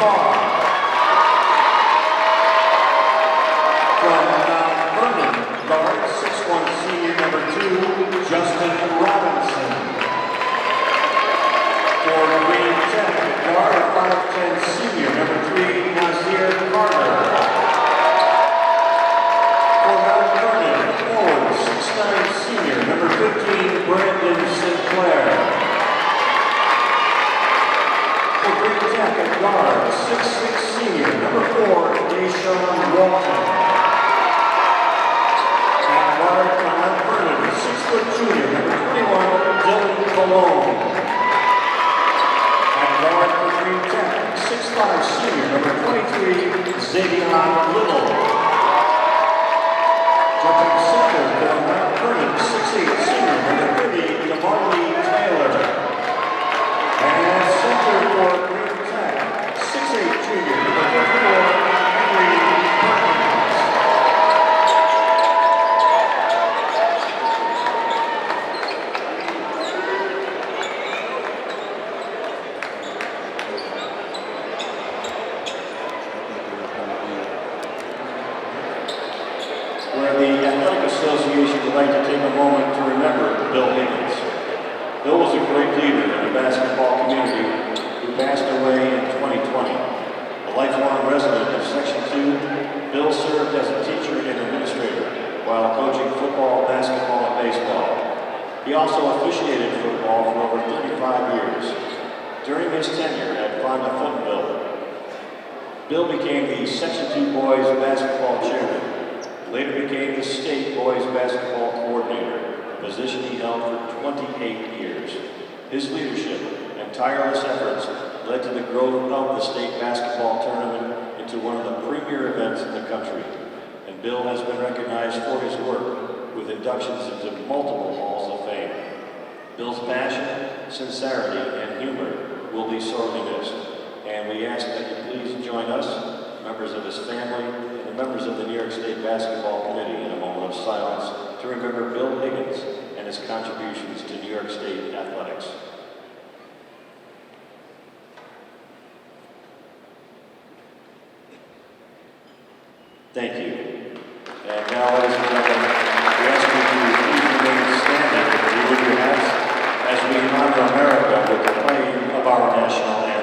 From Vernon, guard 6'1" senior number 2, Justin Robinson. For Greentech, guard 5'10" senior number 3, Nazir Carter. For Mount Vernon, forward 6'9" senior number 15, Brandon Sinclair. For Greentech at guard 6'6" senior number 4, Deshaun Walton. Guard from Mount Vernon, 6' junior, number 21, Dylan Cologne. At guard for Greentech, 6'5" senior, number 23, Xavier Little. Jumping center for Mount Vernon, 6'8" senior, number 30, DeMarley Taylor. And center for Greentech, 6'8" junior, number 54, Henry Perkins. Where the Athletic Association would like to take a moment to remember Bill Higgins. Bill was a great leader in the basketball community who passed away in 2020. A lifelong resident of Section 2, Bill served as a teacher and administrator while coaching football, basketball, and baseball. He also officiated football for over 35 years. During his tenure at Fonda Football, Bill became the Section 2 boys basketball chairman. Later became the state boys basketball coordinator, a position he held for 28 years. His leadership and tireless efforts led to the growth of the state basketball tournament into one of the premier events in the country. And Bill has been recognized for his work with inductions into multiple halls of fame. Bill's passion, sincerity, and humor will be sorely missed. And we ask that you please join us, members of his family, and the members of the New York State Basketball Committee in a moment of silence to remember Bill Higgins and his contributions to New York State athletics. Thank you. And now, ladies and gentlemen, we ask you to please remain standing with your hats as we honor America with the playing of our national anthem.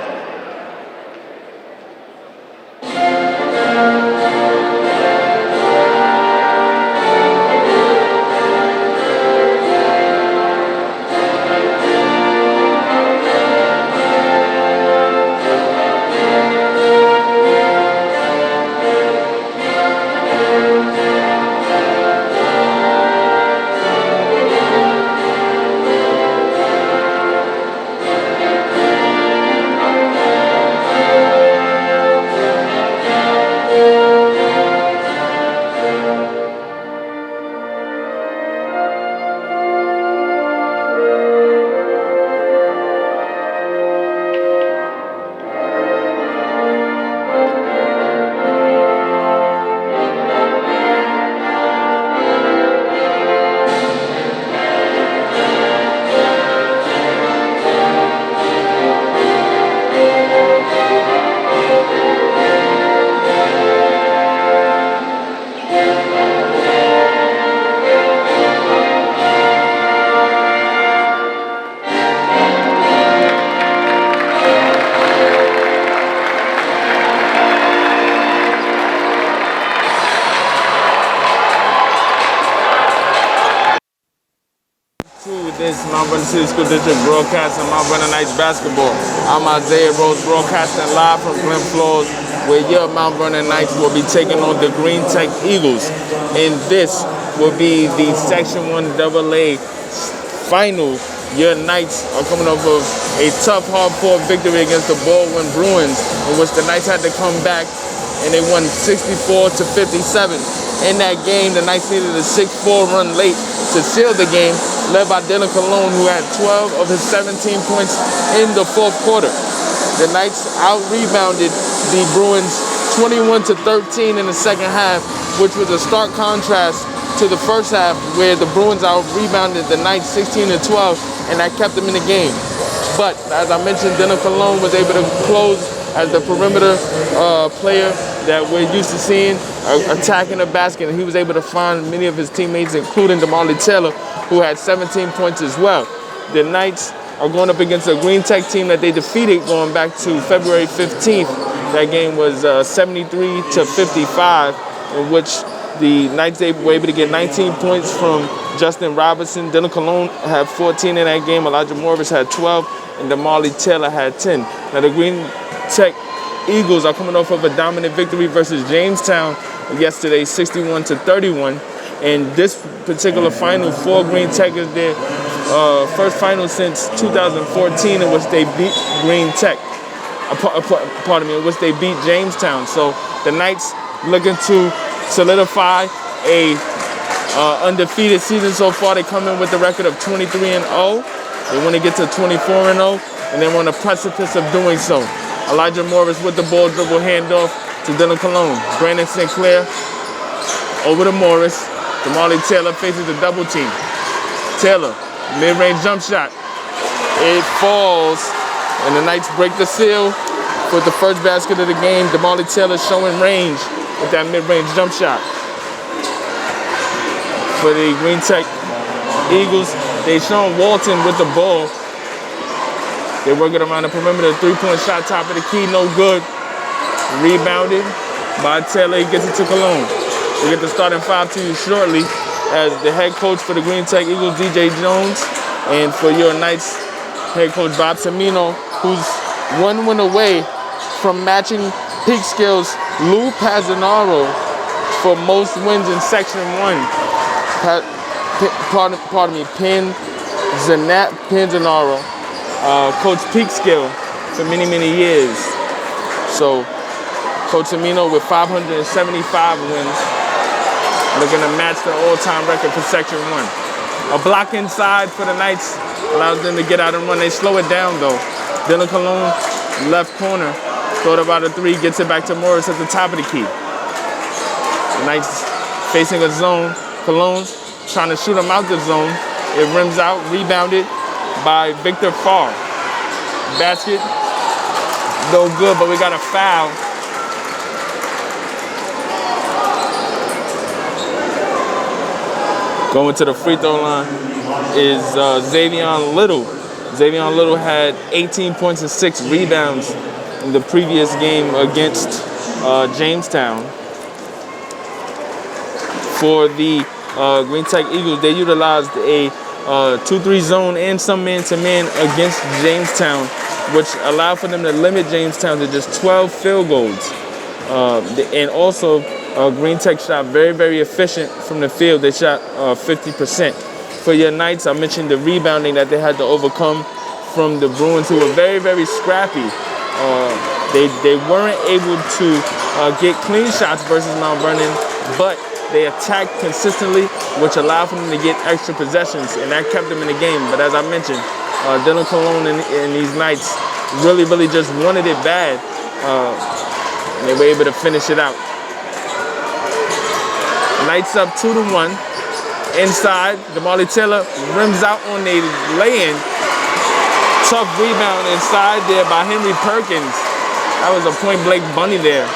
This is Mount Vernon City School District broadcasting Mount Vernon Knights basketball. I'm Isaiah Rose broadcasting live from Glens Falls, where your Mount Vernon Knights will be taking on the Greentech Eagles. And this will be the Section 1 AA final. Your Knights are coming off of a tough, hard-fought victory against the Baldwin Bruins, in which the Knights had to come back and they won 64-57. In that game, the Knights needed a 6-4 run late to seal the game, led by Dylan Cologne, who had 12 of his 17 points in the fourth quarter. The Knights out-rebounded the Bruins 21-13 in the second half, which was a stark contrast to the first half, where the Bruins out-rebounded the Knights 16-12, and that kept them in the game. But, as I mentioned, Dylan Cologne was able to close as the perimeter player that we're used to seeing, attacking the basket, and he was able to find many of his teammates, including Damali Taylor, who had 17 points as well. The Knights are going up against a Greentech team that they defeated going back to February 15th. That game was 73-55, in which the Knights were able to get 19 points from Justin Robinson. Dylan Cologne had 14 in that game. Elijah Morris had 12, and Damali Taylor had 10. Now the Greentech Eagles are coming off of a dominant victory versus Jamestown yesterday, 61-31. And this particular final for Greentech is their first final since 2014, in which they beat Greentech. In which they beat Jamestown. So the Knights looking to solidify a undefeated season so far. They come in with a record of 23-0. They want to get to 24-0, and they're on the precipice of doing so. Elijah Morris with the ball dribble handoff to Dylan Cologne. Brandon Sinclair over to Morris. Damali Taylor faces a double team. Taylor, mid-range jump shot. It falls, and the Knights break the seal with the first basket of the game. Damali Taylor showing range with that mid-range jump shot. For the Greentech Eagles, they shown Walton with the ball. They work it around the perimeter. Three-point shot, top of the key, no good. Rebounded by Taylor. He gets it to Cologne. We get the starting five to you shortly as the head coach for the Greentech Eagles, DJ Jones, and for your Knights, head coach Bob Semino, who's one win away from matching peak skills Lou Pazzanaro for most wins in Section 1. Pardon me, Panzanaro, Coach Peekskill for many, many years. So Coach Semino with 575 wins, looking to match the all-time record for Section 1. A block inside for the Knights allows them to get out and run. They slow it down though. Dylan Cologne, left corner, thought about a three, gets it back to Morris at the top of the key. The Knights facing a zone. Cologne trying to shoot him out the zone. It rims out, rebounded by Victor Farr. Basket, no good, but we got a foul. Going to the free throw line is Xavion Little. Xavion Little had 18 points and 6 rebounds in the previous game against Jamestown. For the Greentech Eagles, they utilized a 2-3 zone and some man-to-man against Jamestown, which allowed for them to limit Jamestown to just 12 field goals. And also, Greentech shot very, very efficient from the field. They shot 50%. For your Knights, I mentioned the rebounding that they had to overcome from the Bruins, who were very, very scrappy. They weren't able to get clean shots versus Mount Vernon, but they attacked consistently, which allowed for them to get extra possessions, and that kept them in the game. But as I mentioned, Dylan Cologne and these Knights really, really just wanted it bad. And they were able to finish it out. Knights up 2-1. Inside, Damali Taylor rims out on a lay-in. Tough rebound inside there by Henry Perkins. That was a point-blank bunny there.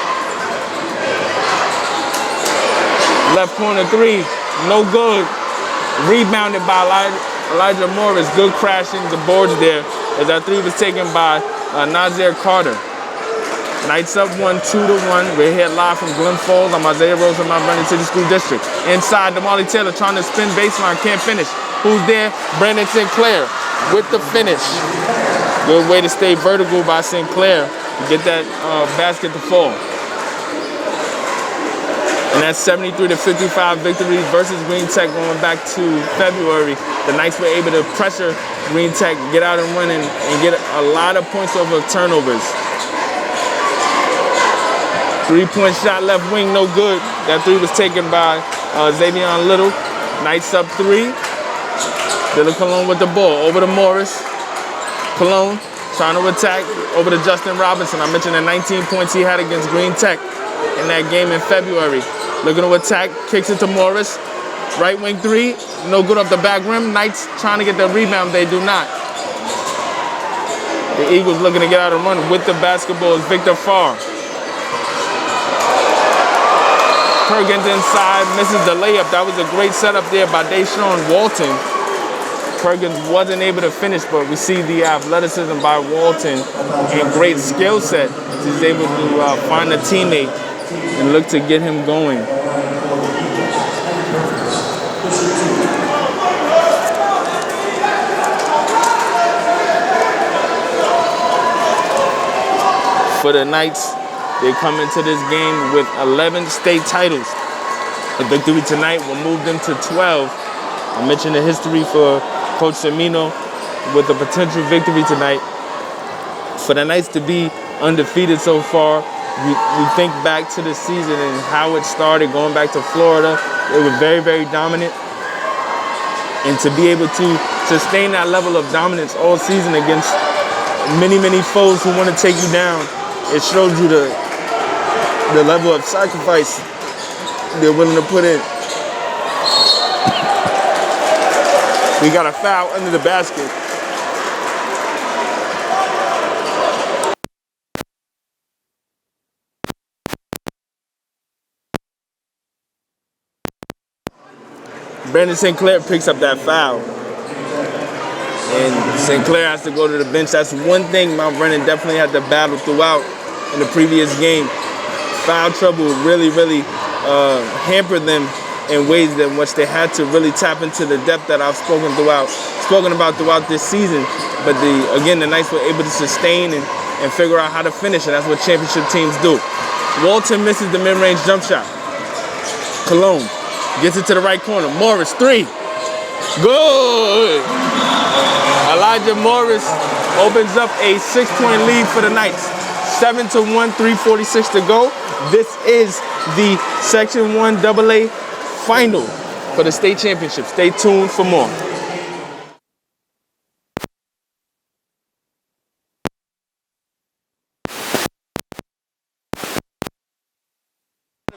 Left corner three, no good. Rebounded by Elijah Morris. Good crashing the boards there as that three was taken by Nazir Carter. Knights up 2-1. We're here live from Glens Falls. I'm Isaiah Rose from Mount Vernon City School District. Inside, Damali Taylor trying to spin baseline, can't finish. Who's there? Brandon Sinclair with the finish. Good way to stay vertical by Sinclair to get that basket to fall. And that's 73-55 victory versus Greentech going back to February. The Knights were able to pressure Greentech, get out and run and get a lot of points off of turnovers. 3-point shot left wing, no good. That three was taken by Xavion Little. Knights up 3. Dylan Cologne with the ball. Over to Morris. Cologne trying to attack. Over to Justin Robinson. I mentioned the 19 points he had against Greentech in that game in February. Looking to attack, kicks it to Morris. Right wing 3, no good off the back rim. Knights trying to get the rebound, they do not. The Eagles looking to get out and run with the basketball is Victor Farr. Perkins inside, misses the layup. That was a great setup there by Deshaun Walton. Perkins wasn't able to finish, but we see the athleticism by Walton and great skill set. He's able to find a teammate and look to get him going. For the Knights, they come into this game with 11 state titles. A victory tonight will move them to 12. I mentioned the history for Coach Semino with a potential victory tonight. For the Knights to be undefeated so far, we think back to the season and how it started, going back to Florida. They were very, very dominant. And to be able to sustain that level of dominance all season against many, many foes who want to take you down, it shows you the level of sacrifice they're willing to put in. We got a foul under the basket. Brandon Sinclair picks up that foul. And Sinclair has to go to the bench. That's one thing Mount Vernon definitely had to battle throughout in the previous game. Foul trouble really hampered them in ways in which they had to really tap into the depth that I've spoken about throughout this season. But the Knights were able to sustain and figure out how to finish, and that's what championship teams do. Walton misses the mid-range jump shot. Cologne gets it to the right corner. Morris, 3. Good. Elijah Morris opens up a 6-point lead for the Knights. 7-1, 3:46 to go. This is the Section 1 AA final for the state championship. Stay tuned for more.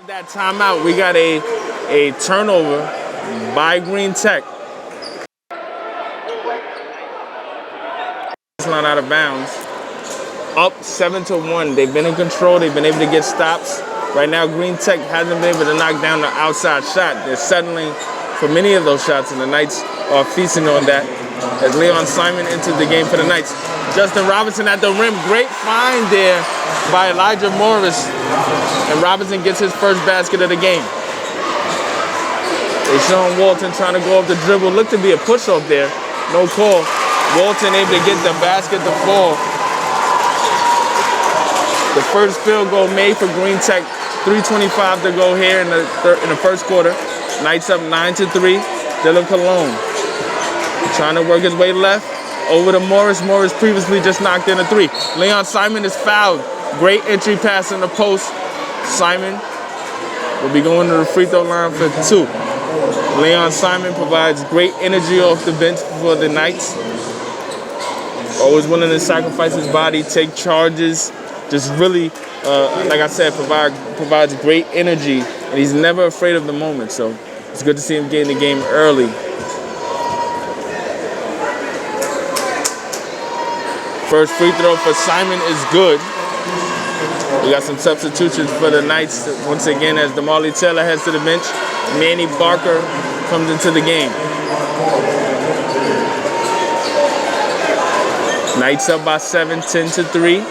That timeout, we got a turnover by Greentech. Line out of bounds. Up 7-1. They've been in control. They've been able to get stops. Right now, Greentech hasn't been able to knock down the outside shot. They're settling for many of those shots, and the Knights are feasting on that. As Leon Simon enters the game for the Knights. Justin Robinson at the rim. Great find there by Elijah Morris. And Robinson gets his first basket of the game. Deshaun Walton trying to go up the dribble. Looked to be a push-off there. No call. Walton able to get the basket to fall. The first field goal made for Greentech. 3:25 to go here in the first quarter. Knights up 9-3. Dylan Cologne trying to work his way left. Over to Morris. Morris previously just knocked in a 3. Leon Simon is fouled. Great entry pass in the post. Simon will be going to the free throw line for 2. Leon Simon provides great energy off the bench for the Knights. Always willing to sacrifice his body, take charges, just really, like I said, provides great energy, and he's never afraid of the moment. So it's good to see him get in the game early. First free throw for Simon is good. We got some substitutions for the Knights once again as Damali Taylor heads to the bench. Manny Barker comes into the game. Knights up by 7, 10-3.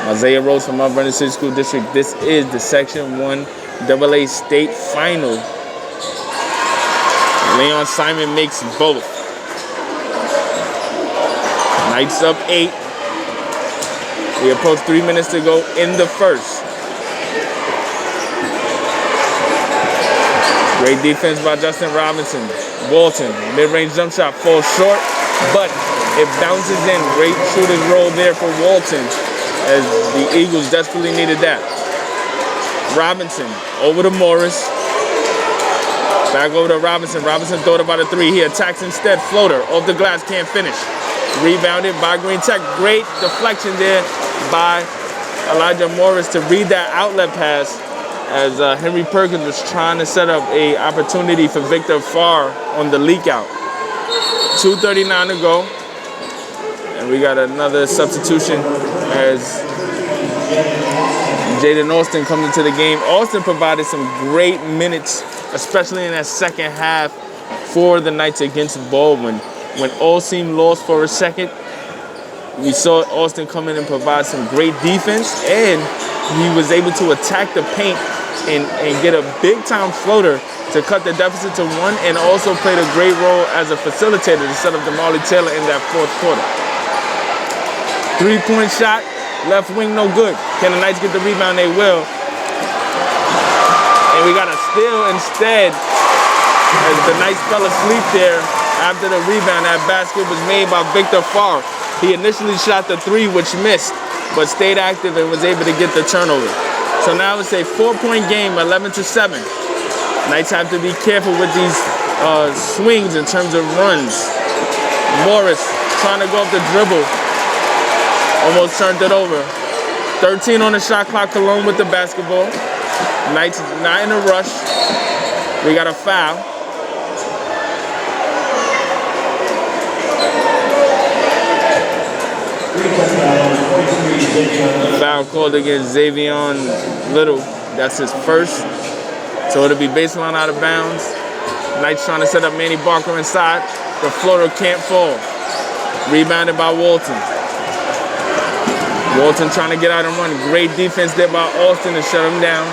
Isaiah Rose from Mount Vernon City School District. This is the Section 1 AA State Final. Leon Simon makes both. Knights up 8. We approach 3 minutes to go in the first. Great defense by Justin Robinson. Walton, mid-range jump shot falls short, but it bounces in. Great shooter's roll there for Walton as the Eagles desperately needed that. Robinson over to Morris. Back over to Robinson. Robinson thought about a 3. He attacks instead. Floater off the glass, can't finish. Rebounded by Greentech. Great deflection there by Elijah Morris to read that outlet pass as Henry Perkins was trying to set up a opportunity for Victor Farr on the leak out. 2:39 to go. And we got another substitution as Jaden Austin comes into the game. Austin provided some great minutes, especially in that second half for the Knights against Baldwin. When all seemed lost for a second, we saw Austin come in and provide some great defense, and he was able to attack the paint and get a big-time floater to cut the deficit to 1, and also played a great role as a facilitator to set up DeMarley Taylor in that fourth quarter. 3-point shot, left wing, no good. Can the Knights get the rebound? They will. And we got a steal instead as the Knights fell asleep there after the rebound. That basket was made by Victor Farr. He initially shot the 3, which missed, but stayed active and was able to get the turnover. So now it's a 4-point game, 11-7. Knights have to be careful with these swings in terms of runs. Morris trying to go up the dribble. Almost turned it over. 13 on the shot clock, Cologne with the basketball. Knights not in a rush. We got a foul. Foul called against Xavion Little. That's his first. So it'll be baseline out of bounds. Knights trying to set up Manny Barker inside. The floater can't fall. Rebounded by Walton. Walton trying to get out and run. Great defense there by Austin to shut him down.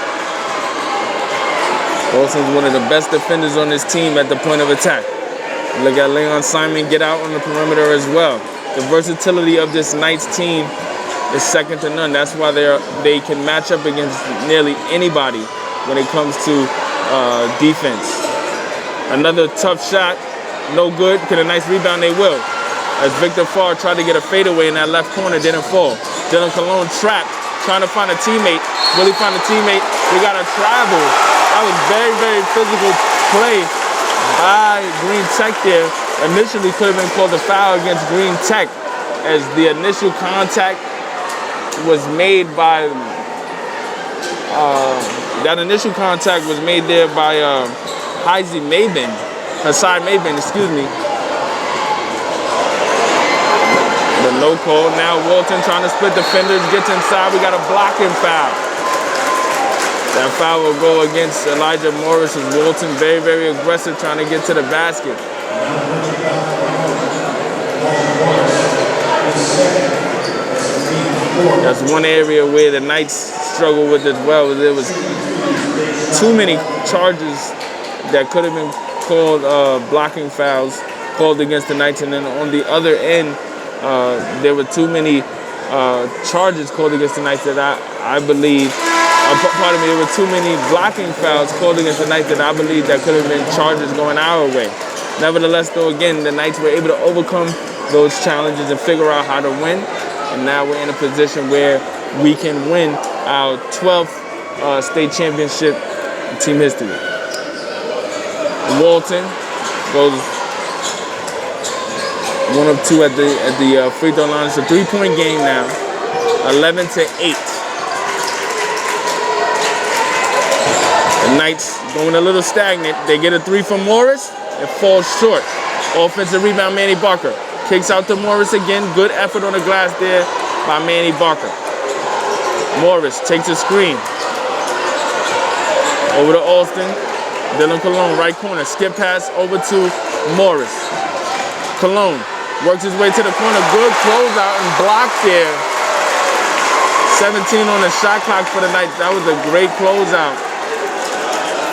Austin's one of the best defenders on this team at the point of attack. Look at Leon Simon get out on the perimeter as well. The versatility of this Knights team is second to none. That's why they can match up against nearly anybody when it comes to defense. Another tough shot, no good. Get a nice rebound, they will. As Victor Farr tried to get a fadeaway in that left corner, didn't fall. Dylan Cologne trapped, trying to find a teammate. Will he find a teammate? We got a travel. That was very, very physical play by Greentech there. Initially could have been called a foul against Greentech, as the initial contact was made by that initial contact was made there by Hassan Mabin, excuse me. The no call. Now Walton trying to split defenders, gets inside. We got a blocking foul. That foul will go against Elijah Morris, as Walton very, very aggressive trying to get to the basket. That's one area where the Knights struggle with as well. There was too many charges that could have been called blocking fouls called against the Knights, and then on the other end, there were too many charges called against the Knights that I believe. Pardon me, there were too many blocking fouls called against the Knights that I believe that could have been charges going our way. Nevertheless, though, again, the Knights were able to overcome those challenges and figure out how to win. And now we're in a position where we can win our 12th state championship in team history. Walton goes 1 of 2 at the free throw line. It's a 3-point game now, 11-8. The Knights going a little stagnant. They get a 3 from Morris. It falls short. Offensive rebound, Manny Barker. Kicks out to Morris again. Good effort on the glass there by Manny Barker. Morris takes a screen. Over to Austin. Dylan Cologne, right corner. Skip pass over to Morris. Cologne works his way to the corner. Good closeout and block there. 17 on the shot clock for the Knights. That was a great closeout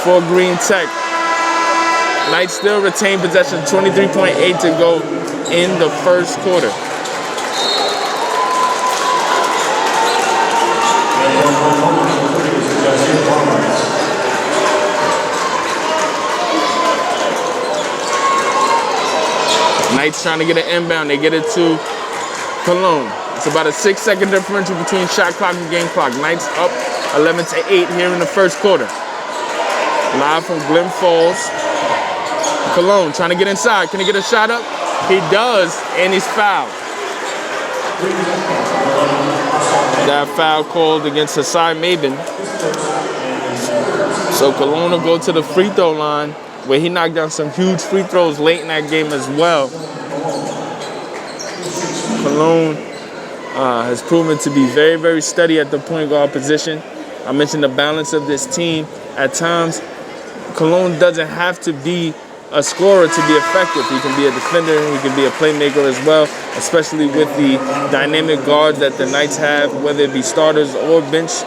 for Greentech. Knights still retain possession, 23.8 to go in the first quarter. Knights trying to get an inbound. They get it to Cologne. It's about a 6-second differential between shot clock and game clock. Knights up 11-8 here in the first quarter. Live from Glens Falls. Cologne trying to get inside. Can he get a shot up? He does, and he's fouled. That foul called against Hassan Mabin. So Cologne will go to the free throw line, where he knocked down some huge free throws late in that game as well. Cologne has proven to be very, very steady at the point guard position. I mentioned the balance of this team. At times, Cologne doesn't have to be a scorer to be effective. He can be a defender, he can be a playmaker as well, especially with the dynamic guards that the Knights have, whether it be starters or bench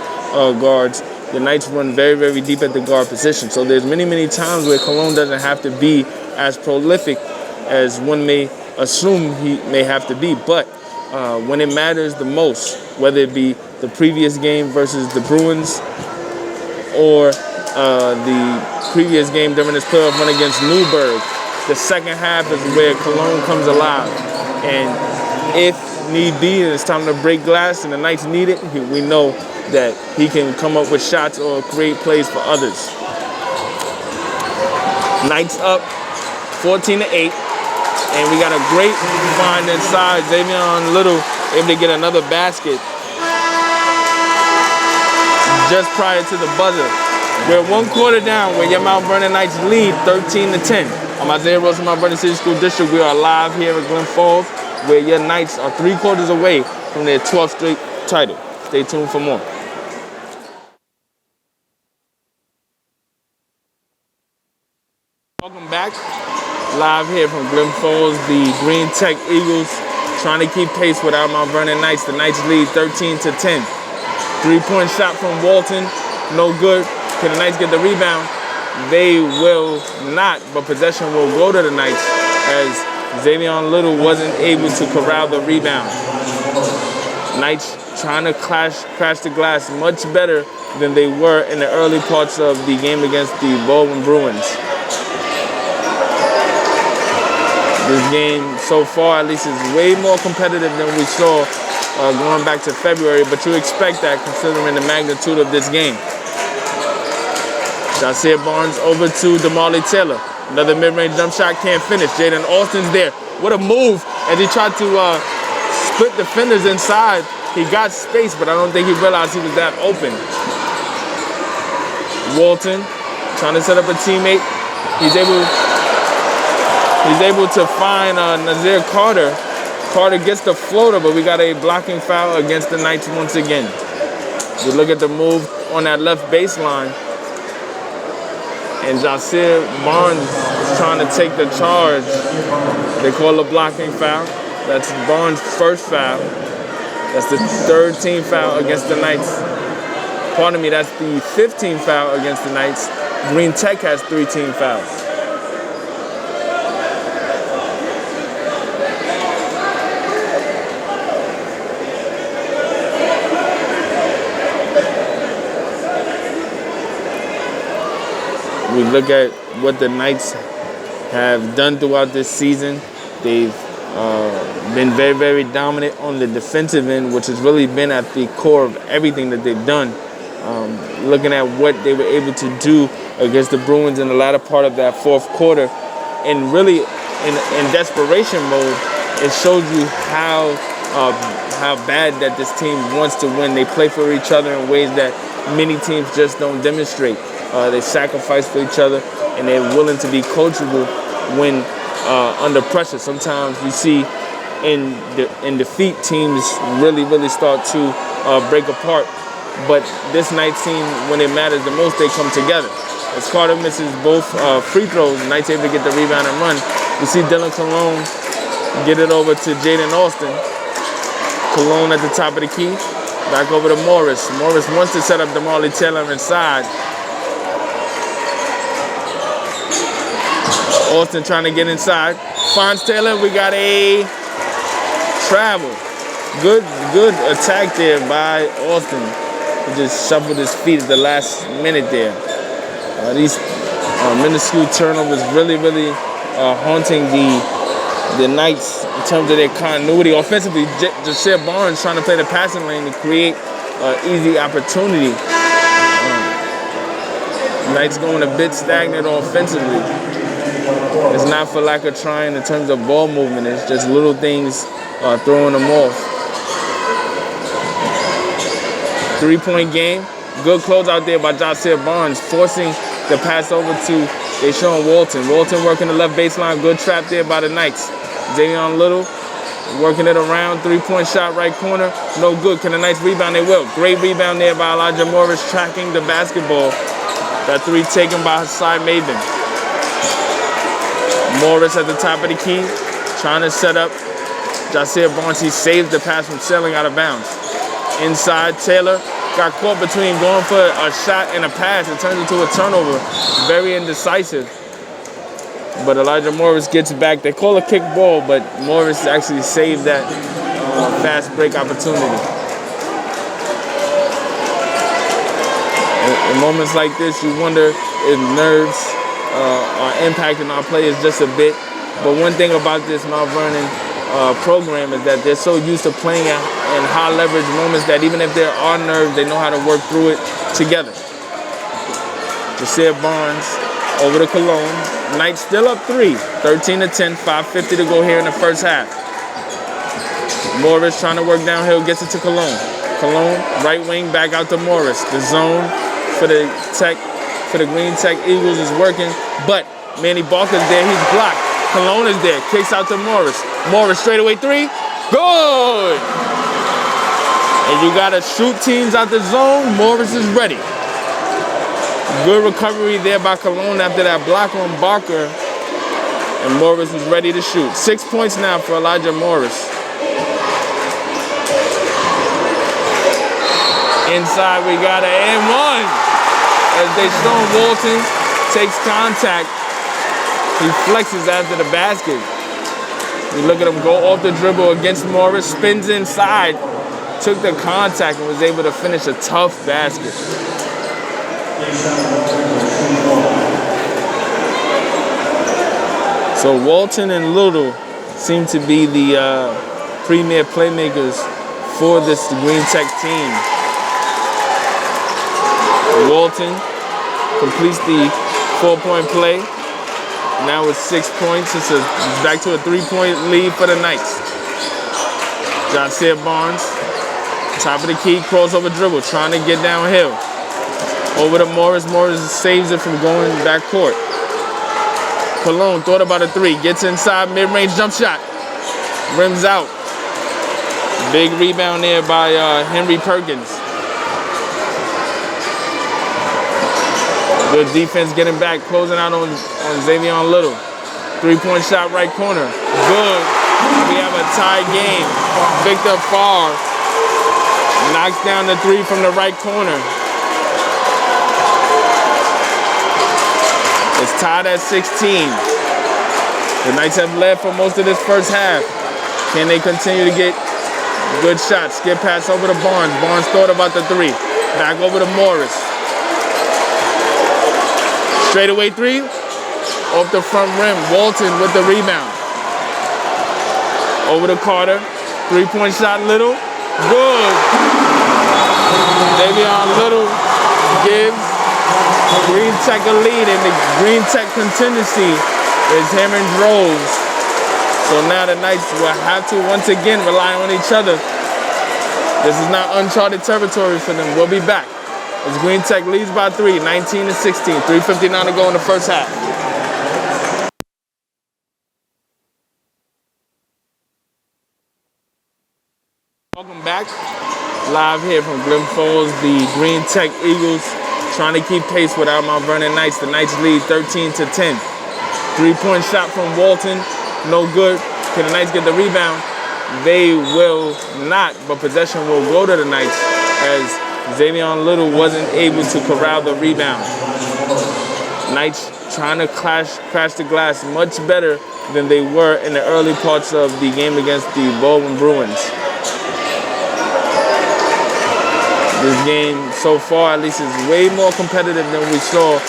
guards. The Knights run very, very deep at the guard position. So there's many, many times where Cologne doesn't have to be as prolific as one may assume he may have to be. But when it matters the most, whether it be the previous game versus the Bruins or the previous game during this playoff run against Newburgh, the second half is where Cologne comes alive. And if need be, and it's time to break glass and the Knights need it, we know that he can come up with shots or create plays for others. Knights up 14-8. And we got a great find inside. Xavier Little able to get another basket just prior to the buzzer. We're 1 quarter down where your Mount Vernon Knights lead 13-10. I'm Isaiah Rose from Mount Vernon City School District. We are live here at Glens Falls where your Knights are 3 quarters away from their 12th straight title. Stay tuned for more. Welcome back. Live here from Glens Falls, the Greentech Eagles trying to keep pace with our Mount Vernon Knights. The Knights lead 13-10. 3-point shot from Walton, no good. Can the Knights get the rebound? They will not, but possession will go to the Knights as Xavier Little wasn't able to corral the rebound. Knights trying to crash the glass much better than they were in the early parts of the game against the Baldwin Bruins. This game so far, at least, is way more competitive than we saw going back to February, but you expect that considering the magnitude of this game. Jasiah Barnes over to Damali Taylor. Another mid-range jump shot, can't finish. Jaden Austin's there. What a move as he tried to split defenders inside. He got space, but I don't think he realized he was that open. Walton trying to set up a teammate. He's able to find Nazir Carter. Carter gets the floater, but we got a blocking foul against the Knights once again. We look at the move on that left baseline. And Jasiah Barnes is trying to take the charge. They call a blocking foul. That's Barnes' first foul. That's the 3rd team foul against the Knights. Pardon me, that's the 15th foul against the Knights. Greentech has 3 team fouls. We look at what the Knights have done throughout this season. They've been very, very dominant on the defensive end, which has really been at the core of everything that they've done. Looking at what they were able to do against the Bruins in the latter part of that 4th quarter, and really in desperation mode, it shows you how bad that this team wants to win. They play for each other in ways that many teams just don't demonstrate. They sacrifice for each other, and they're willing to be coachable when under pressure. Sometimes you see in defeat teams really, really start to break apart. But this Knights team, when it matters the most, they come together. As Carter misses both free throws, the Knights able to get the rebound and run. You see Dylan Cologne get it over to Jaden Austin. Cologne at the top of the key. Back over to Morris. Morris wants to set up Damali Taylor inside. Austin trying to get inside. Finds Taylor. We got a travel. Good attack there by Austin. He just shuffled his feet at the last minute there. These minuscule turnovers really, really haunting the Knights in terms of their continuity. Offensively, Jasiah Barnes trying to play the passing lane to create easy opportunity. Knights going a bit stagnant offensively. It's not for lack of trying in terms of ball movement. It's just little things throwing them off. 3-point game. Good close out there by Jasiah Barnes, forcing the pass over to Deshaun Walton. Walton working the left baseline. Good trap there by the Knights. Xavier Little Working it around, three-point shot, right corner, no good. Can the Knights rebound? They will. Great rebound there by Elijah Morris, tracking the basketball. That three taken by Hassan Maven. Morris at the top of the key, trying to set up. Jasir Barnes, he saved the pass from sailing out of bounds. Inside, Taylor got caught between going for a shot and a pass. It turns into a turnover. Very indecisive. But Elijah Morris gets back. They call a kick ball, but Morris actually saved that fast break opportunity. In moments like this, you wonder if nerves are impacting our players just a bit. But one thing about this Mount Vernon program is that they're so used to playing in high leverage moments that even if there are nerves, they know how to work through it together. Jasir Barnes over to Cologne. Knights still up 3, 13-10, 5:50 to go here in the first half. Morris trying to work downhill, gets it to Cologne. Cologne, right wing, back out to Morris. The zone for the Greentech Eagles is working, but Manny Barker's there, he's blocked. Cologne is there, kicks out to Morris. Morris straightaway 3, good! And you gotta shoot teams out the zone, Morris is ready. Good recovery there by Cologne after that block on Barker. And Morris was ready to shoot. 6 points now for Elijah Morris. Inside we got an and one. As Deshaun Walton takes contact. He flexes after the basket. You look at him go off the dribble against Morris, spins inside, took the contact and was able to finish a tough basket. So Walton and Little seem to be the premier playmakers for this Greentech team. Walton completes the 4-point play. Now with 6 points, it's back to a 3-point lead for the Knights. Jasir Barnes, top of the key, crawls over dribble, trying to get downhill. Over to Morris. Morris saves it from going back court. Cologne thought about a 3. Gets inside, mid-range jump shot. Rims out. Big rebound there by Henry Perkins. Good defense getting back, closing out on Xavier Little. 3-point shot, right corner. Good. We have a tie game. Victor Farr knocks down the 3 from the right corner. It's tied at 16. The Knights have led for most of this first half. Can they continue to get good shots? Skip pass over to Barnes. Barnes thought about the 3. Back over to Morris. Straightaway 3. Off the front rim. Walton with the rebound. Over to Carter. 3-point shot, Little. Good. Davion Little gives Greentech a lead, and the Greentech contingency is hammering droves. So now the Knights will have to once again rely on each other. This is not uncharted territory for them. We'll be back as Greentech leads by 3, 19-16. 3:59 to go in the first half. Welcome back. Live here from Glens Falls, the Greentech Eagles trying to keep pace with our Mount Vernon Knights. The Knights lead 13-10. 3-point shot from Walton, no good. Can the Knights get the rebound? They will not, but possession will go to the Knights as Xavier Little wasn't able to corral the rebound. Knights trying to crash the glass much better than they were in the early parts of the game against the Baldwin Bruins. This game so far, at least, is way more competitive than we saw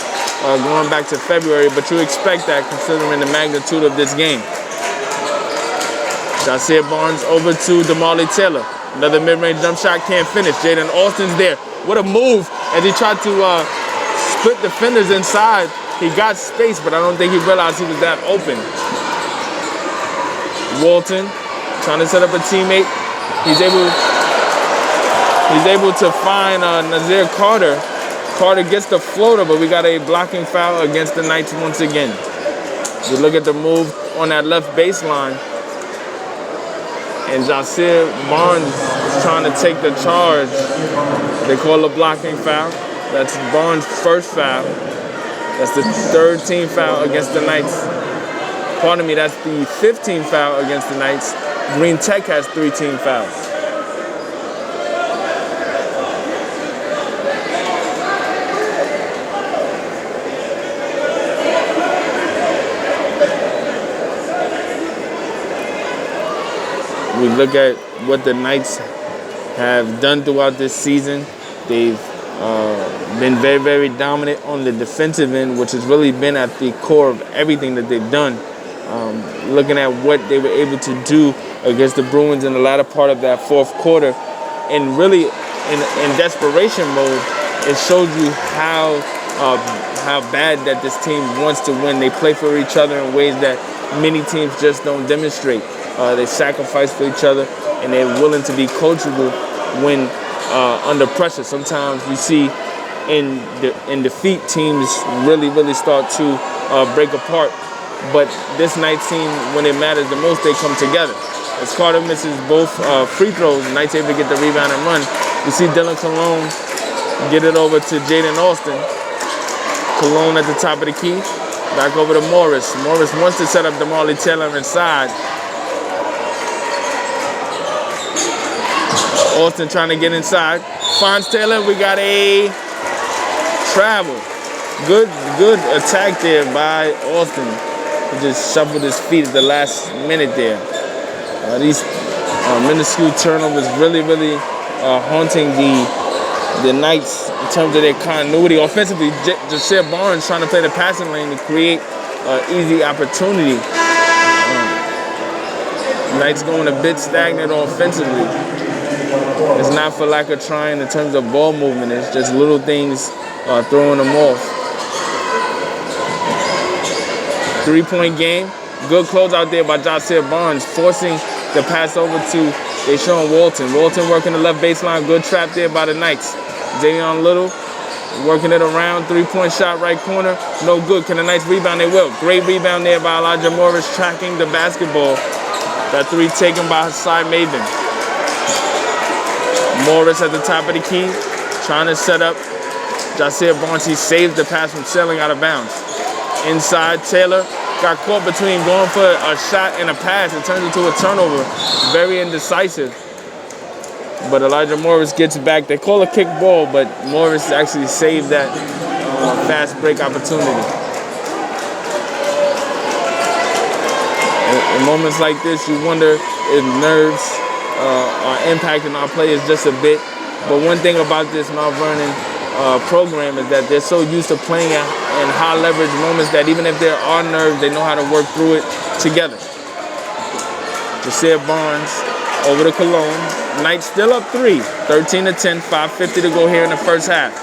going back to February, but you expect that considering the magnitude of this game. Jasir Barnes over to Damali Taylor. Another mid-range jump shot, can't finish. Jaden Austin's there. What a move as he tried to split defenders inside. He got space, but I don't think he realized he was that open. Walton trying to set up a teammate. He's able to find Nazir Carter. Carter gets the floater, but we got a blocking foul against the Knights once again. You look at the move on that left baseline. and Jasir Barnes is trying to take the charge. They call a blocking foul. That's Barnes' first foul. That's the third team foul against the Knights. Pardon me, that's the 15th foul against the Knights. Greentech has 3 team fouls. We look at what the Knights have done throughout this season. They've been very, very dominant on the defensive end, which has really been at the core of everything that they've done. Looking at what they were able to do against the Bruins in the latter part of that fourth quarter, and really in desperation mode, it shows you how bad that this team wants to win. They play for each other in ways that many teams just don't demonstrate. They sacrifice for each other, and they're willing to be coachable when under pressure. Sometimes we see in defeat teams really start to break apart. But this Knights team, when it matters the most, they come together. As Carter misses both free throws, Knights able to get the rebound and run. You see Dylan Cologne get it over to Jaden Austin. Cologne at the top of the key. Back over to Morris. Morris wants to set up DeMarley Taylor inside. Austin trying to get inside. Finds Taylor. We got a travel. Good attack there by Austin. He just shuffled his feet at the last minute there. These minuscule turnovers really haunting the Knights in terms of their continuity. Offensively, Jasir Barnes trying to play the passing lane to create easy opportunity. Knights going a bit stagnant offensively. It's not for lack of trying in terms of ball movement. It's just little things throwing them off. 3-point game. Good close out there by Jasir Barnes, forcing the pass over to Deshaun Walton. Walton working the left baseline. Good trap there by the Knights. Davion Little working it around. 3-point shot right corner. No good. Can the Knights rebound? They will. Great rebound there by Elijah Morris, tracking the basketball. That 3 taken by Hassan Maven. Morris at the top of the key, trying to set up Jasir Barnes. He saves the pass from sailing out of bounds. Inside, Taylor got caught between going for a shot and a pass. It turns into a turnover. Very indecisive. But Elijah Morris gets back. They call a kick ball, but Morris actually saved that fast break opportunity. In moments like this, you wonder if nerves are impacting our players just a bit. But one thing about this Mount Vernon program is that they're so used to playing in high leverage moments that even if there are nerves, they know how to work through it together. Jasir Barnes over to Cologne. Knights still up 3, 13-10, 5:50 to go here in the first half.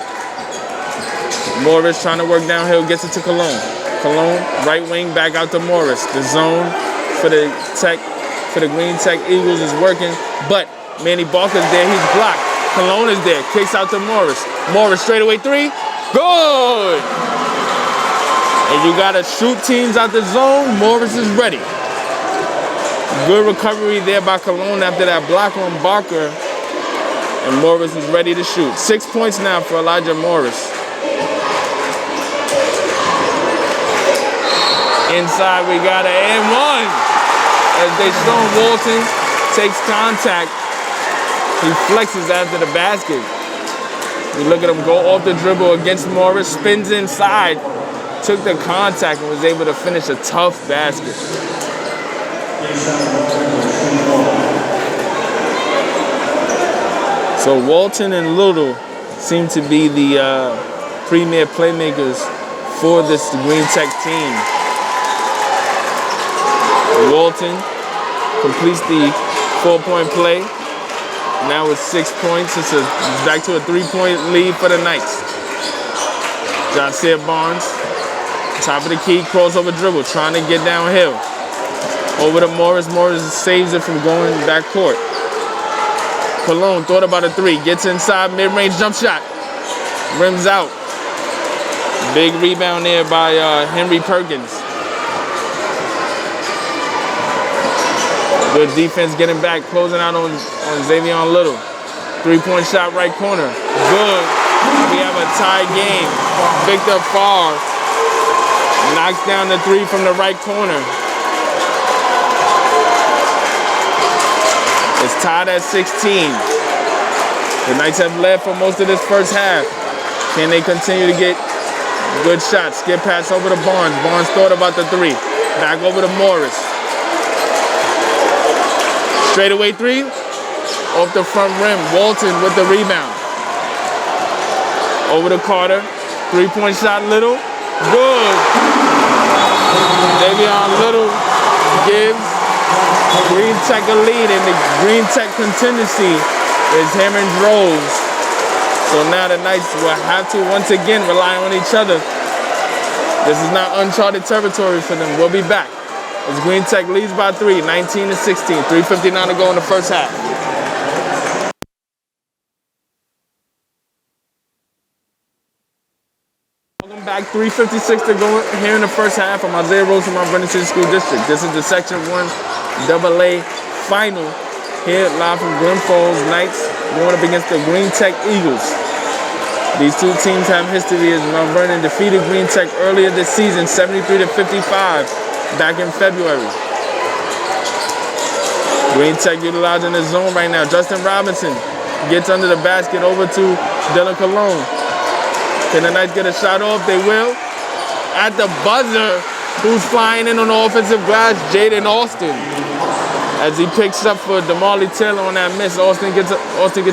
Morris trying to work downhill, gets it to Cologne. Cologne, right wing, back out to Morris. The zone for the Greentech Eagles is working, but Manny Barker's there, he's blocked. Cologne is there, kicks out to Morris. Morris straightaway 3, good! And you gotta shoot teams out the zone, Morris is ready. Good recovery there by Cologne after that block on Barker. And Morris is ready to shoot. 6 points now for Elijah Morris. Inside we got an and 1. As Deshaun Walton takes contact, he flexes after the basket. You look at him go off the dribble against Morris, spins inside, took the contact and was able to finish a tough basket. So Walton and Little seem to be the premier playmakers for this Greentech team. Walton completes the 4-point play. Now with 6 points, it's back to a 3-point lead for the Knights. Jasir Barnes, top of the key, crossover dribble, trying to get downhill. Over to Morris. Morris saves it from going back court. Cologne thought about a 3, gets inside, mid-range jump shot. Rims out. Big rebound there by Henry Perkins. Good defense getting back, closing out on Xavier Little. 3-point shot right corner. Good. We have a tie game. Victor Farr knocks down the 3 from the right corner. It's tied at 16. The Knights have led for most of this first half. Can they continue to get good shots? Skip pass over to Barnes. Barnes thought about the 3. Back over to Morris. Straightaway 3. Off the front rim. Walton with the rebound. Over to Carter. 3-point shot, Little. Good. Davion Little gives Greentech a lead, and the Greentech contingency is hammering Rose. So now the Knights will have to once again rely on each other. This is not uncharted territory for them. We'll be back as Greentech leads by 3, 19-16. 3:59 to go in the first half. Welcome back. 3:56 to go here in the first half. I'm Isaiah Rose from Mount Vernon City School District. This is the Section 1 AA final here live from Glens Falls. Knights going up against the Greentech Eagles. These two teams have history as Mount Vernon defeated Greentech earlier this season, 73-55, back in February. Greentech utilizing the zone right now. Justin Robinson gets under the basket over to Dylan Cologne. Can the Knights get a shot off? They will. At the buzzer, who's flying in on the offensive glass? Jaden Austin. As he picks up for DeMarley Taylor on that miss, Austin gets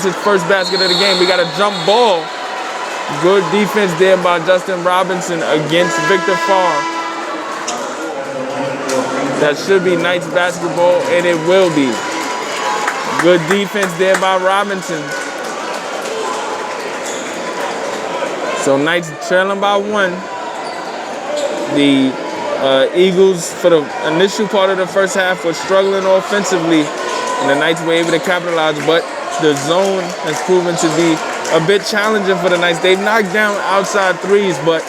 his first basket of the game. We got a jump ball. Good defense there by Justin Robinson against Victor Farr. That should be Knights basketball, and it will be. Good defense there by Robinson. So Knights trailing by 1. The Eagles, for the initial part of the first half, were struggling offensively, and the Knights were able to capitalize, but the zone has proven to be a bit challenging for the Knights. They've knocked down outside 3s, but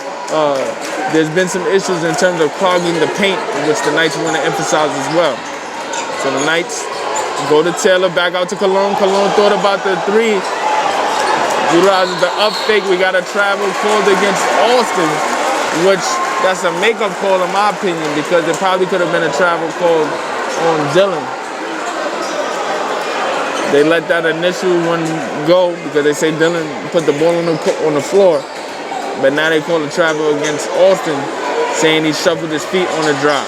there's been some issues in terms of clogging the paint, which the Knights want to emphasize as well. So the Knights go to Taylor, back out to Cologne. Cologne thought about the 3. Utilizes the up fake. We got a travel called against Austin, which that's a makeup call in my opinion, because it probably could have been a travel call on Dylan. They let that initial one go because they say Dylan put the ball on the floor, but now they call a travel against Austin, saying he shuffled his feet on the drop.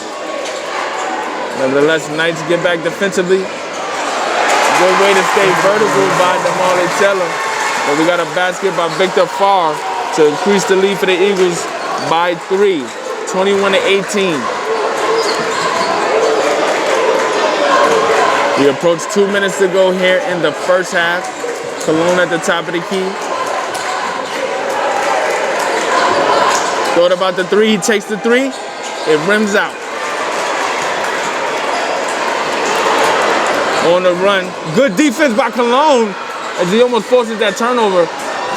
Nevertheless, Knights get back defensively. Good way to stay vertical by DeMarley Taylor. But we got a basket by Victor Farr to increase the lead for the Eagles by 3, 21-18. We approach 2 minutes to go here in the first half. Cologne at the top of the key. Thought about the 3, he takes the 3, it rims out. On the run, good defense by Cologne, as he almost forces that turnover.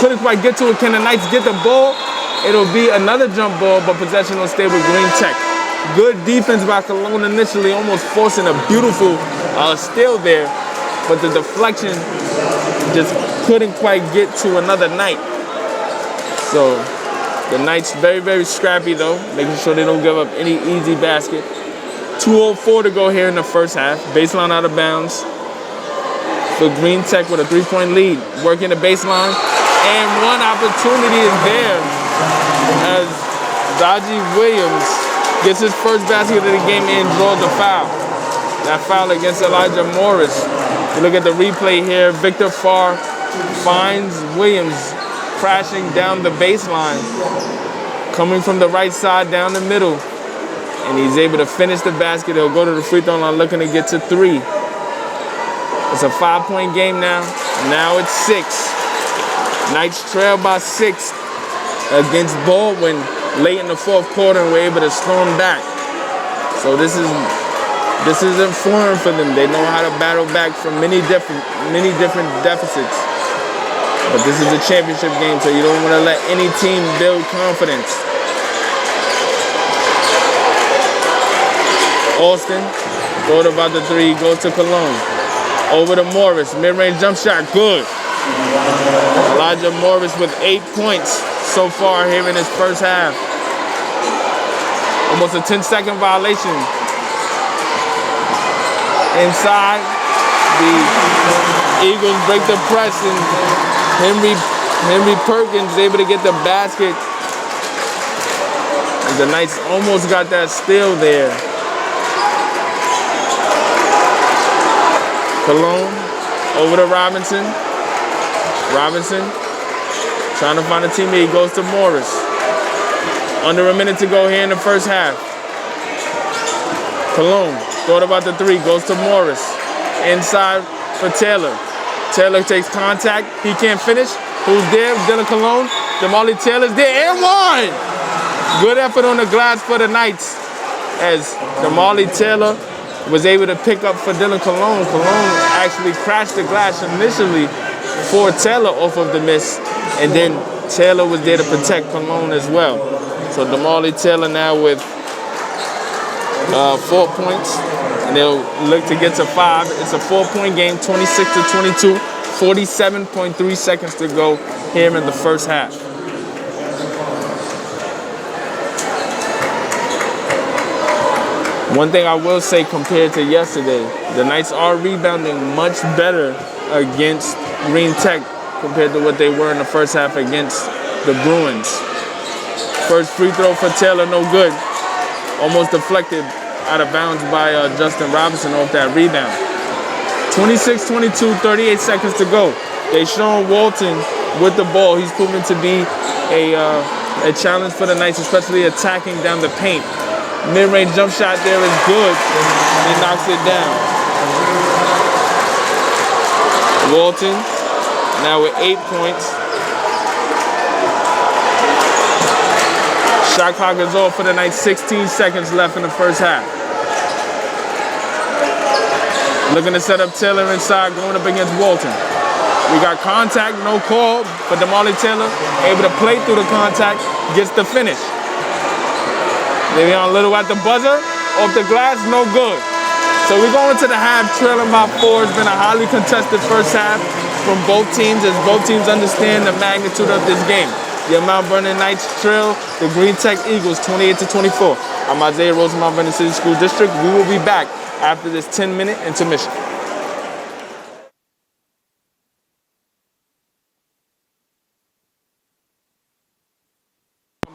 Couldn't quite get to it. Can the Knights get the ball? It'll be another jump ball, but possession will stay with Greentech. Good defense by Cologne initially, almost forcing a beautiful steal there, but the deflection just couldn't quite get to another Knight. So the Knights very, very scrappy though, making sure they don't give up any easy basket. 2:04 to go here in the first half. Baseline out of bounds. For Greentech with a 3-point lead. Working the baseline. And one opportunity is there as Zaji Williams gets his first basket of the game and draws a foul. That foul against Elijah Morris. If you look at the replay here, Victor Farr finds Williams crashing down the baseline, coming from the right side down the middle. And he's able to finish the basket. He'll go to the free throw line looking to get to 3. It's a 5-point game now. Now it's 6. Knights trail by 6 against Baldwin late in the fourth quarter, and we're able to storm back. So this isn't foreign for them. They know how to battle back from many different deficits. But this is a championship game, so you don't want to let any team build confidence. Austin Thought about the three, goes to Cologne. Over to Morris, mid-range jump shot, good. Elijah Morris with 8 points so far here in his first half. Almost a 10-second violation. Inside, the Eagles break the press, and Henry Perkins is able to get the basket. And the Knights almost got that steal there. Cologne over to Robinson. Robinson trying to find a teammate. He goes to Morris. Under a minute to go here in the first half. Cologne thought about the three, goes to Morris. Inside for Taylor. Taylor takes contact. He can't finish. Who's there? Dylan Cologne. Damali Taylor's there and one. Good effort on the glass for the Knights as Damali Taylor was able to pick up for Dylan Cologne. Cologne actually crashed the glass initially for Taylor off of the miss, and then Taylor was there to protect Cologne as well. So Damali Taylor now with 4 points, and they'll look to get to 5. It's a 4-point game, 26-22, 47.3 seconds to go here in the first half. One thing I will say compared to yesterday, the Knights are rebounding much better against Greentech compared to what they were in the first half against the Bruins. First free throw for Taylor, no good. Almost deflected out of bounds by Justin Robinson off that rebound. 26-22, 38 seconds to go. Deshaun Walton with the ball. He's proven to be a challenge for the Knights, especially attacking down the paint. Mid-range jump shot there is good. He knocks it down. Walton now with 8 points. Shot clock is off for the Knights. 16 seconds left in the first half. Looking to set up Taylor inside, going up against Walton. We got contact, no call, but Damali Taylor able to play through the contact, gets the finish. Le'Veon Little at the buzzer, off the glass, no good. So we're going to the half trailing by 4. It's been a highly contested first half from both teams as both teams understand the magnitude of this game. The Mount Vernon Knights trail the Greentech Eagles 28-24. I'm Isaiah Rose, Mount Vernon City School District. We will be back after this 10-minute intermission.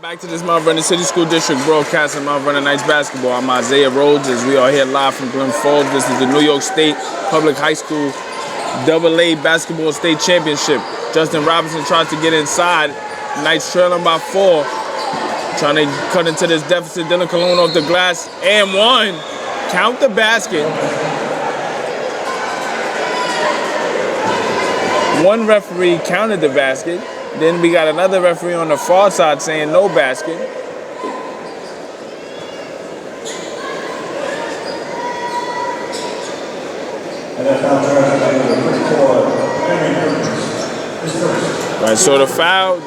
Back to this Mount Vernon City School District broadcast of Mount Vernon Knights basketball. I'm Isaiah Rhodes as we are here live from Glens Falls. This is the New York State Public High School AA Basketball State Championship. Justin Robinson tries to get inside. Knights trailing by 4. Trying to cut into this deficit. Dylan Cologne off the glass and one. Count the basket. One referee counted the basket. Then we got another referee on the far side saying no basket. All right, so the foul,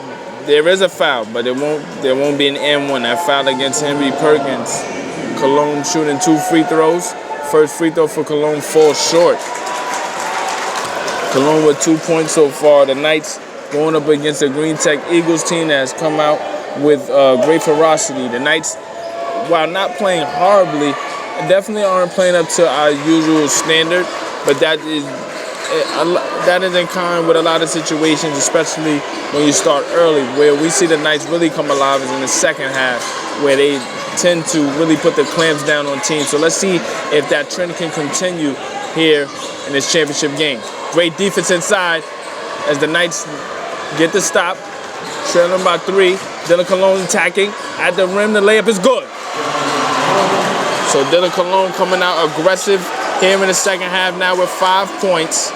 there is a foul, but there won't be an N1. That foul against Henry Perkins. Cologne shooting 2 free throws. First free throw for Cologne falls short. Cologne with 2 points so far. The Knights going up against the Greentech Eagles team that has come out with great ferocity. The Knights, while not playing horribly, definitely aren't playing up to our usual standard, but that is in kind with a lot of situations, especially when you start early. Where we see the Knights really come alive is in the second half, where they tend to really put the clamps down on teams. So let's see if that trend can continue here in this championship game. Great defense inside as the Knights get the stop, trailing by 3. Dylan Cologne attacking at the rim. The layup is good. So Dylan Cologne coming out aggressive here in the second half now with 5 points.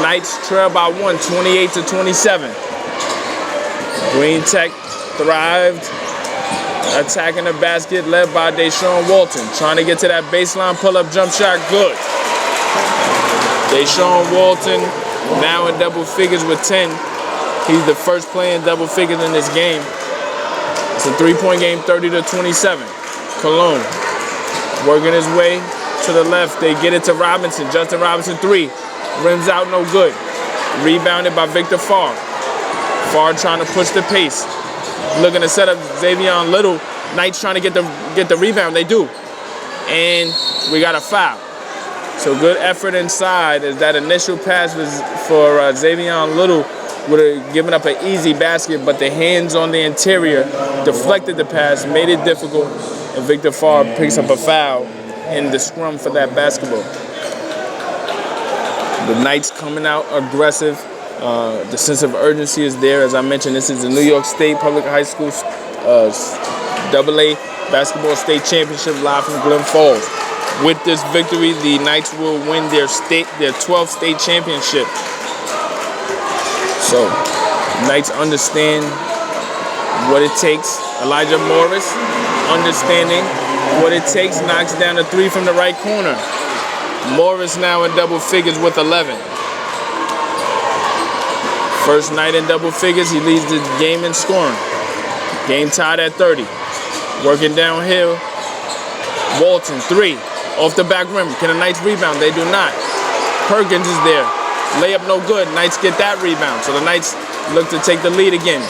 Knights trail by 1, 28-27. Greentech thrived, attacking the basket, led by Deshaun Walton. Trying to get to that baseline pull-up jump shot, good. Deshaun Walton now in double figures with 10. He's the first player in double figures in this game. It's a 3-point game, 30-27. Cologne working his way to the left. They get it to Robinson. Justin Robinson, 3. Rims out, no good. Rebounded by Victor Farr. Farr trying to push the pace. Looking to set up Xavier Little. Knights trying to get the rebound. They do. And we got a foul. So good effort inside as that initial pass was for Xavier Little. Would have given up an easy basket, but the hands on the interior deflected the pass, made it difficult, and Victor Farr picks up a foul in the scrum for that basketball. The Knights coming out aggressive. The sense of urgency is there. As I mentioned, this is the New York State Public High School AA Basketball State Championship live from Glens Falls. With this victory, the Knights will win their 12th state championship. So, Knights understand what it takes. Elijah Morris, understanding what it takes, knocks down a 3 from the right corner. Morris now in double figures with 11. First night in double figures, he leads the game in scoring. Game tied at 30. Working downhill, Walton, 3. Off the back rim. Can the Knights rebound? They do not. Perkins is there. Layup no good. Knights get that rebound. So the Knights look to take the lead again.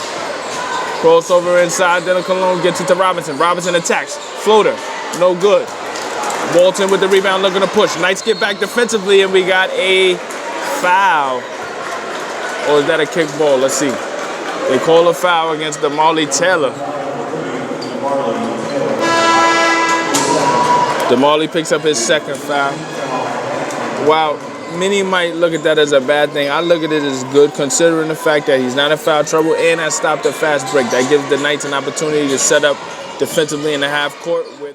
Crossover inside. Dylan Cologne gets it to Robinson. Robinson attacks. Floater. No good. Walton with the rebound looking to push. Knights get back defensively and we got a foul. Or is that a kickball? Let's see. They call a foul against Damali Taylor. Damali picks up his second foul. Wow. Many might look at that as a bad thing. I look at it as good, considering the fact that he's not in foul trouble and has stopped a fast break. That gives the Knights an opportunity to set up defensively in the half court. Where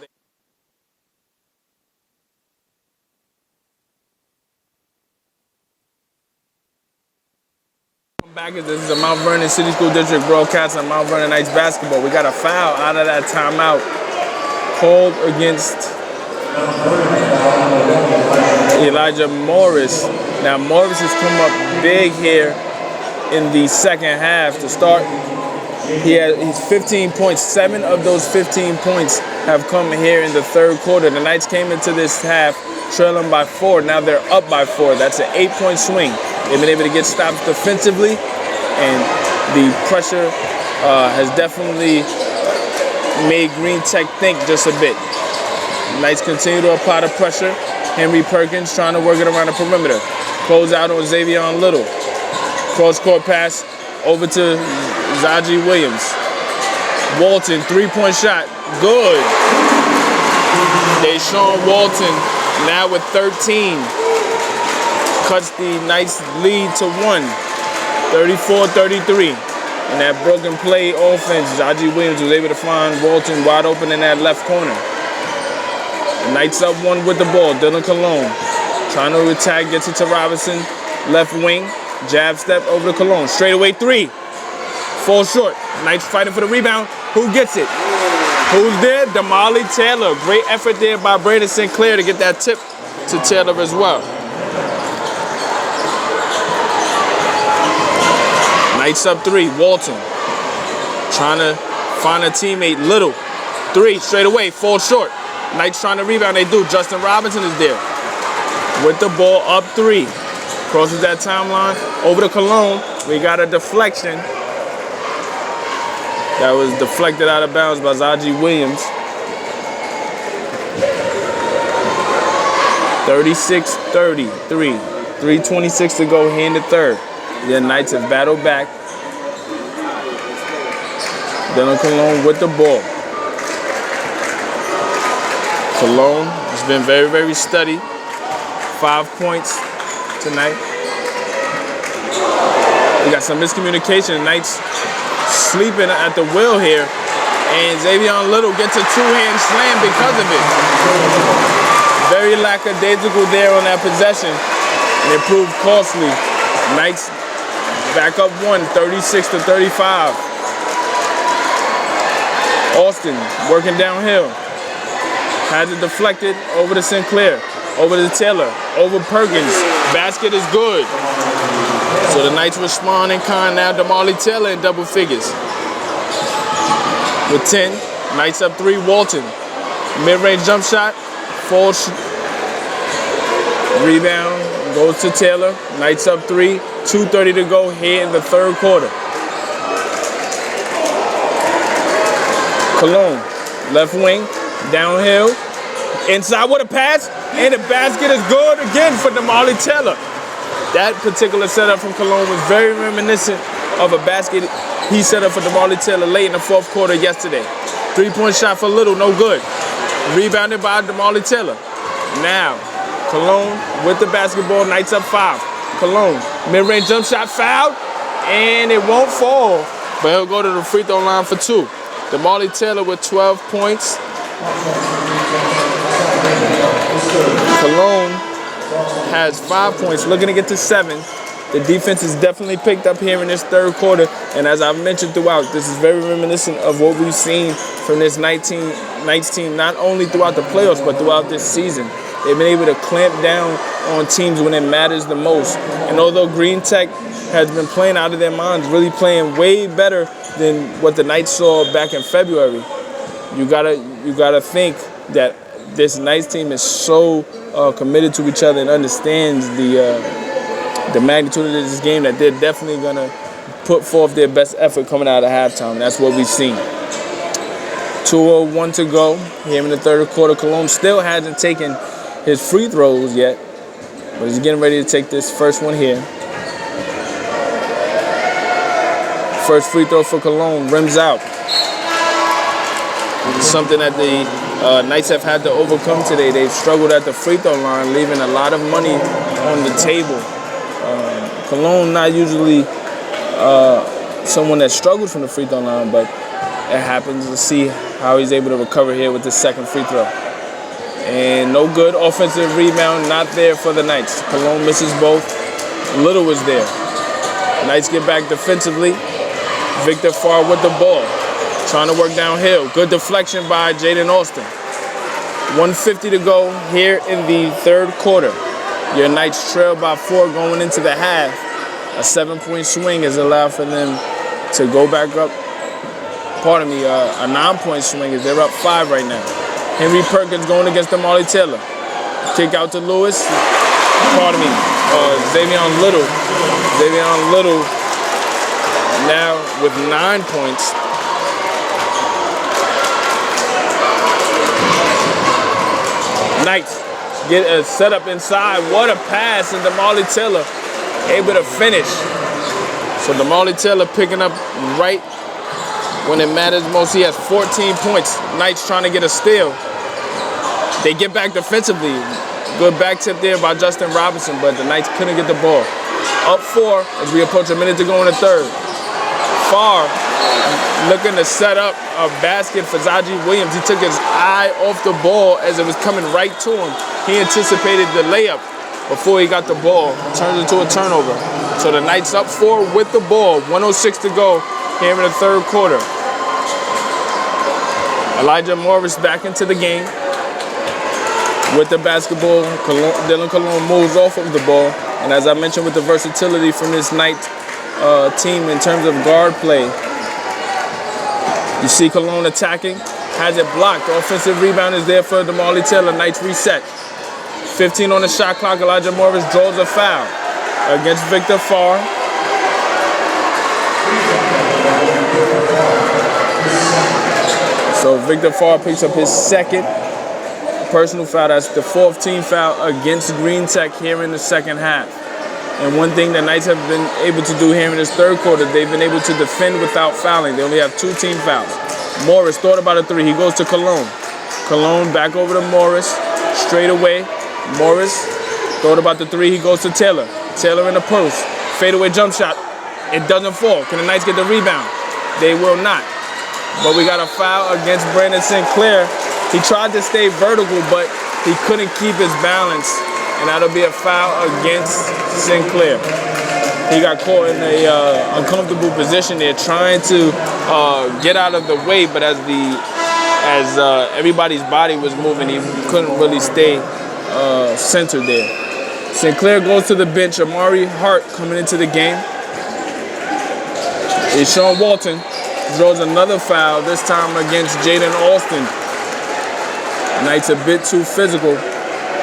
back as this is a Mount Vernon City School District broadcast on Mount Vernon Knights basketball. We got a foul out of that timeout called against Elijah Morris. Now Morris has come up big here in the second half to start. He's 15 points. 7 of those 15 points have come here in the third quarter. The Knights came into this half trailing by 4. Now they're up by 4. That's an 8-point swing. They've been able to get stops defensively, and the pressure has definitely made Greentech think just a bit. Knights continue to apply the pressure. Henry Perkins trying to work it around the perimeter. Close out on Xavier Little. Cross-court pass over to Zaji Williams. Walton, 3-point shot. Good. Deshaun Walton now with 13. Cuts the Knights lead to 1. 34-33. In that broken play offense, Zaji Williams was able to find Walton wide open in that left corner. Knights up 1 with the ball. Dylan Cologne trying to attack, gets it to Robinson. Left wing, jab step over to Cologne. Straight away 3. Falls short. Knights fighting for the rebound. Who gets it? Who's there? Damali Taylor. Great effort there by Brandon Sinclair to get that tip to Taylor as well. Knights up 3. Walton trying to find a teammate. Little. 3 straight away. Falls short. Knights trying to rebound. They do. Justin Robinson is there with the ball up 3. Crosses that timeline. Over to Cologne. We got a deflection. That was deflected out of bounds by Zaji Williams. 36-33. 3:26 to go here in the third. The Knights have battled back. Dylan Cologne with the ball. Cologne has been very, very steady. 5 points tonight. We got some miscommunication. Knights sleeping at the wheel here. And Xavier Little gets a 2-hand slam because of it. Very lackadaisical there on that possession. And it proved costly. Knights back up 1, 36-35. Austin working downhill. Has it deflected over to Sinclair, over to Taylor, over Perkins. Basket is good. So the Knights respond in kind now. Damali Taylor in double figures. With 10, Knights up 3, Walton. Mid-range jump shot, falls Rebound goes to Taylor. Knights up 3. 2:30 to go here in the third quarter. Cologne, left wing, downhill. Inside with a pass, and the basket is good again for Damali Taylor. That particular setup from Cologne was very reminiscent of a basket he set up for Damali Taylor late in the fourth quarter yesterday. 3-point shot for Little, no good. Rebounded by Damali Taylor. Now, Cologne with the basketball, Knights up 5. Cologne, mid-range jump shot fouled, and it won't fall, but he'll go to the free throw line for 2. Damali Taylor with 12 points. Cologne has 5 points, looking to get to 7. The defense is definitely picked up here in this third quarter, and as I've mentioned throughout, this is very reminiscent of what we've seen from this Knights team, not only throughout the playoffs, but throughout this season. They've been able to clamp down on teams when it matters the most. And although Greentech has been playing out of their minds, really playing way better than what the Knights saw back in February, you gotta think that this Knights team is so committed to each other and understands the magnitude of this game that they're definitely gonna put forth their best effort coming out of halftime. And that's what we've seen. 2:01 to go here in the third quarter. Cologne still hasn't taken his free throws yet, but he's getting ready to take this first one here. First free throw for Cologne, rims out. Something that the Knights have had to overcome today. They've struggled at the free throw line, leaving a lot of money on the table. Cologne not usually someone that struggles from the free throw line, but it happens. To see how he's able to recover here with the second free throw. And no good. Offensive rebound not there for the Knights. Cologne misses both. Little was there. Knights get back defensively. Victor Farr with the ball. Trying to work downhill. Good deflection by Jaden Austin. 1:50 to go here in the third quarter. Your Knights trail by 4 going into the half. A 7-point swing has allowed for them to go back up. Pardon me, a 9-point swing as they're up 5 right now. Henry Perkins going against Damali Taylor. Kick out to Lewis. Pardon me, Xavion Little. Xavion Little now with 9 points. Knights get a setup inside. What a pass, and Damali Taylor able to finish. So Damali Taylor picking up right when it matters most. He has 14 points. Knights trying to get a steal. They get back defensively. Good back tip there by Justin Robinson, but the Knights couldn't get the ball. Up 4 as we approach a minute to go in the third. Farr looking to set up a basket for Zaji Williams. He took his eye off the ball as it was coming right to him. He anticipated the layup before he got the ball. Turns into a turnover. So the Knights up 4 with the ball. 1:06 to go here in the third quarter. Elijah Morris back into the game with the basketball. Dylan Cologne moves off of the ball. And as I mentioned with the versatility from this Knights team in terms of guard play, you see Cologne attacking, has it blocked. The offensive rebound is there for Damali Taylor. Knights reset. 15 on the shot clock. Elijah Morris draws a foul against Victor Farr. So Victor Farr picks up his second personal foul. That's the 4th team foul against Greentech here in the second half. And one thing the Knights have been able to do here in this third quarter, they've been able to defend without fouling. They only have 2 team fouls. Morris thought about a 3. He goes to Cologne. Cologne back over to Morris. Straight away. Morris thought about the 3. He goes to Taylor. Taylor in the post. Fadeaway jump shot. It doesn't fall. Can the Knights get the rebound? They will not. But we got a foul against Brandon Sinclair. He tried to stay vertical, but he couldn't keep his balance. And that'll be a foul against Sinclair. He got caught in a uncomfortable position there, trying to get out of the way, but as everybody's body was moving, he couldn't really stay centered there. Sinclair goes to the bench. Amari Hart coming into the game. It's Sean Walton draws another foul, this time against Jaden Austin. Knights a bit too physical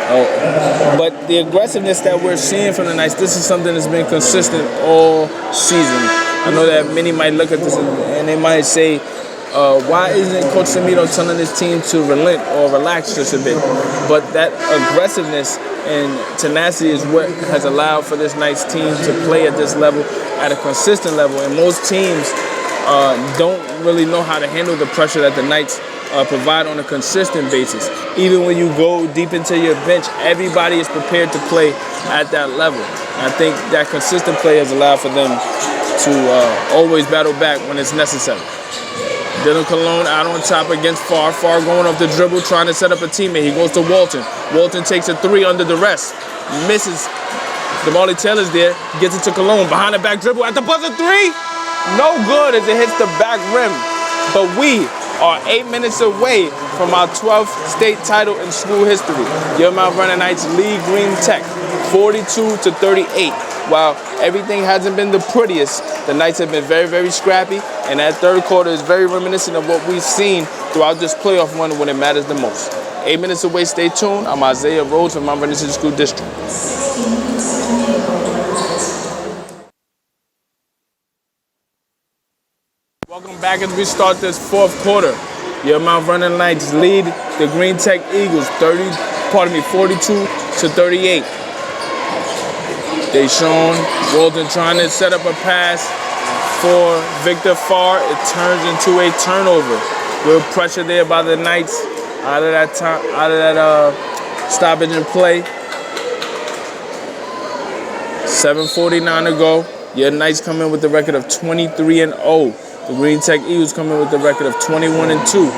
But the aggressiveness that we're seeing from the Knights, this is something that's been consistent all season. I know that many might look at this and they might say, why isn't Coach Samito telling his team to relent or relax just a bit? But that aggressiveness and tenacity is what has allowed for this Knights team to play at this level, at a consistent level. And most teams don't really know how to handle the pressure that the Knights provide on a consistent basis. Even when you go deep into your bench, everybody is prepared to play at that level. And I think that consistent play has allowed for them to always battle back when it's necessary. Dylan Cologne out on top against Farr. Farr going off the dribble, trying to set up a teammate. He goes to Walton. Walton takes a three under duress. Misses. Damali Taylor's there. Gets it to Cologne. Behind the back dribble at the buzzer three. No good as it hits the back rim. But we are 8 minutes away from our 12th state title in school history. Your Mount Vernon Knights lead Greentech 42-38. While everything hasn't been the prettiest, the Knights have been very, very scrappy, and that third quarter is very reminiscent of what we've seen throughout this playoff run when it matters the most. 8 minutes away, stay tuned. I'm Isaiah Rhodes from Mount Vernon City School District. Welcome back as we start this fourth quarter. Your Mount Vernon Knights lead the Greentech Eagles 42-38. Deshaun Walton trying to set up a pass for Victor Farr. It turns into a turnover. Good pressure there by the Knights out of that stoppage and play. 7:49 to go. Your Knights come in with the record of 23-0. The Greentech Eagles come in with the record of 21-2.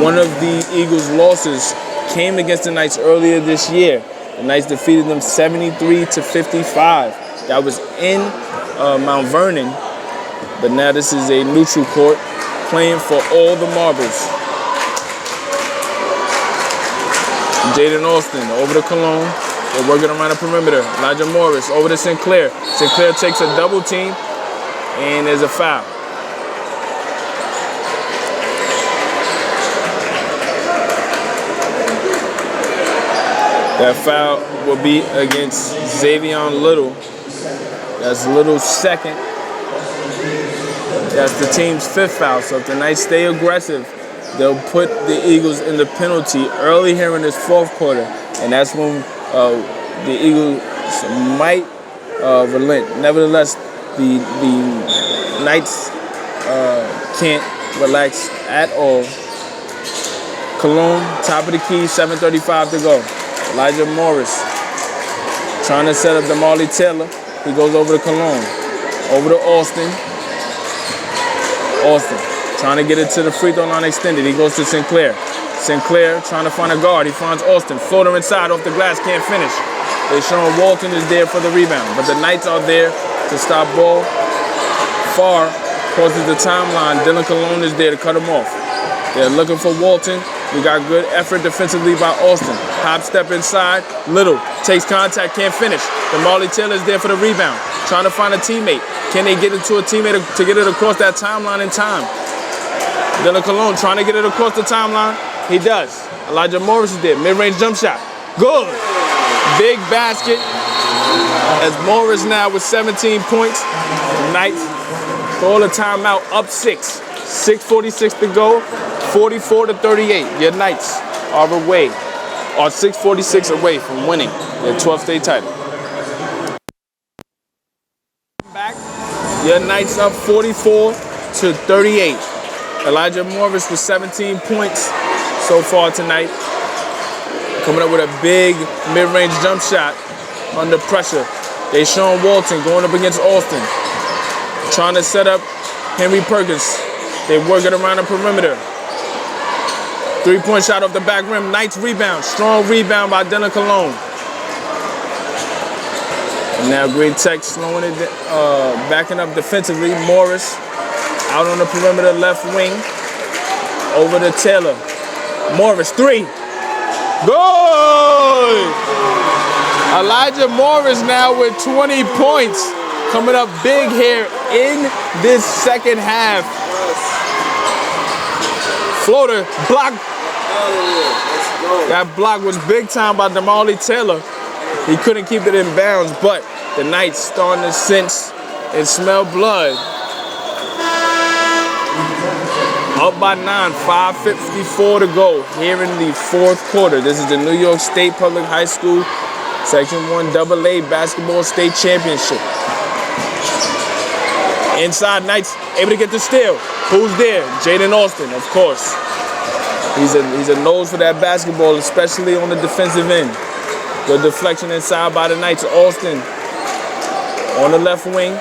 One of the Eagles' losses came against the Knights earlier this year. The Knights defeated them 73-55. That was in Mount Vernon, but now this is a neutral court playing for all the marbles. Jaden Austin over to Cologne. They're working around the perimeter. Elijah Morris over to Sinclair. Sinclair takes a double team, and there's a foul. That foul will be against Xavion Little. That's Little's second. That's the team's fifth foul. So if the Knights stay aggressive, they'll put the Eagles in the penalty early here in this fourth quarter. And that's when the Eagles might relent. Nevertheless, the Knights can't relax at all. Cologne, top of the key, 7:35 to go. Elijah Morris trying to set up Damali Taylor. He goes over to Cologne. Over to Austin. Austin trying to get it to the free throw line extended. He goes to Sinclair. Sinclair trying to find a guard. He finds Austin. Floater inside off the glass. Can't finish. They're showing Walton is there for the rebound. But the Knights are there to stop ball. Farr crosses the timeline. Dylan Cologne is there to cut him off. They're looking for Walton. We got good effort defensively by Austin. Hop step inside. Little takes contact, can't finish. Damali Taylor's there for the rebound. Trying to find a teammate. Can they get it to a teammate to get it across that timeline in time? Dylan Cologne trying to get it across the timeline. He does. Elijah Morris is there. Mid-range jump shot. Good. Big basket. As Morris now with 17 points. Knights call a timeout up 6. 6:46 to go. 44-38. Your Knights are 6:46 away from winning their 12th state title. Back. Your Knights up 44-38. Elijah Morris with 17 points so far tonight. Coming up with a big mid-range jump shot under pressure. Deshaun Walton going up against Austin. Trying to set up Henry Perkins. They work it around the perimeter. 3-point shot off the back rim. Knights rebound. Strong rebound by Dylan Cologne. And now Greentech slowing it, backing up defensively. Morris out on the perimeter left wing. Over to Taylor. Morris, 3. Good! Elijah Morris now with 20 points. Coming up big here in this second half. Floater blocked. That block was big time by Damali Taylor. He couldn't keep it in bounds, but the Knights starting to sense and smell blood. Up by 9, 5:54 to go here in the fourth quarter. This is the New York State Public High School Section 1 AA Basketball State Championship. Inside, Knights able to get the steal. Who's there? Jaden Austin, of course. He's a nose for that basketball, especially on the defensive end. Good deflection inside by the Knights. Austin on the left wing.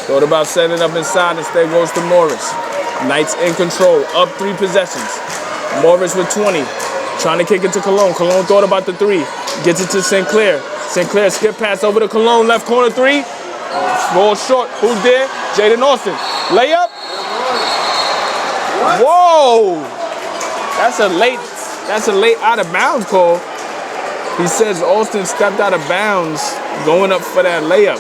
Thought about setting it up inside, instead goes to Morris. Knights in control, up 3 possessions. Morris with 20, trying to kick it to Cologne. Cologne thought about the 3, gets it to Sinclair. Sinclair skip pass over to Cologne, left corner 3. Ball short, who's there? Jaden Austin. Layup. Whoa! That's a late out of bounds call. He says Austin stepped out of bounds going up for that layup.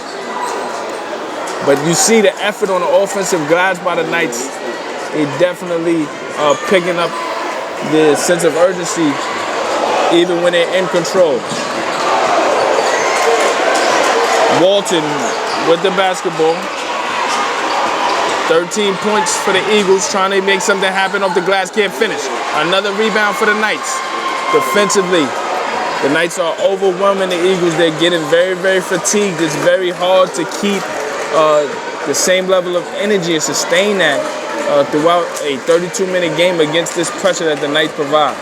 But you see the effort on the offensive glass by the Knights. They definitely picking up the sense of urgency even when they're in control. Walton with the basketball. 13 points for the Eagles, trying to make something happen off the glass, can't finish. Another rebound for the Knights. Defensively, the Knights are overwhelming the Eagles. They're getting very, very fatigued. It's very hard to keep the same level of energy and sustain that throughout a 32-minute game against this pressure that the Knights provide.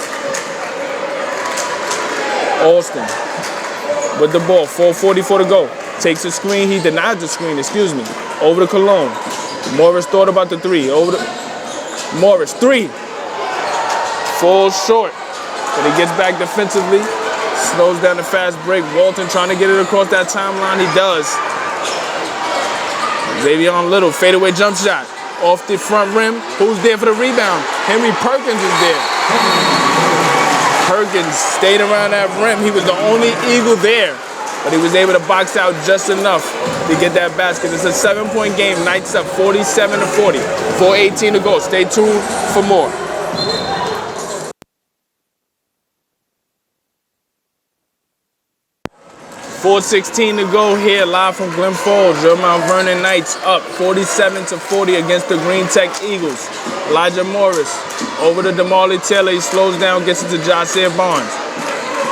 Austin with the ball, 4:44 to go. Takes a screen, he denies the screen, over to Cologne. Morris thought about the 3, over to Morris, 3. Falls short, but he gets back defensively, slows down the fast break. Walton trying to get it across that timeline, he does. Xavier Little, fadeaway jump shot, off the front rim. Who's there for the rebound? Henry Perkins is there. Perkins stayed around that rim. He was the only Eagle there, but he was able to box out just enough to get that basket. It's a 7-point game. Knights up 47-40. 4:18 to go. Stay tuned for more. .416 to go here, live from Glens Falls. Your Mount Vernon Knights up 47-40 against the Greentech Eagles. Elijah Morris over to Damali Taylor. He slows down, gets it to Josiah Barnes.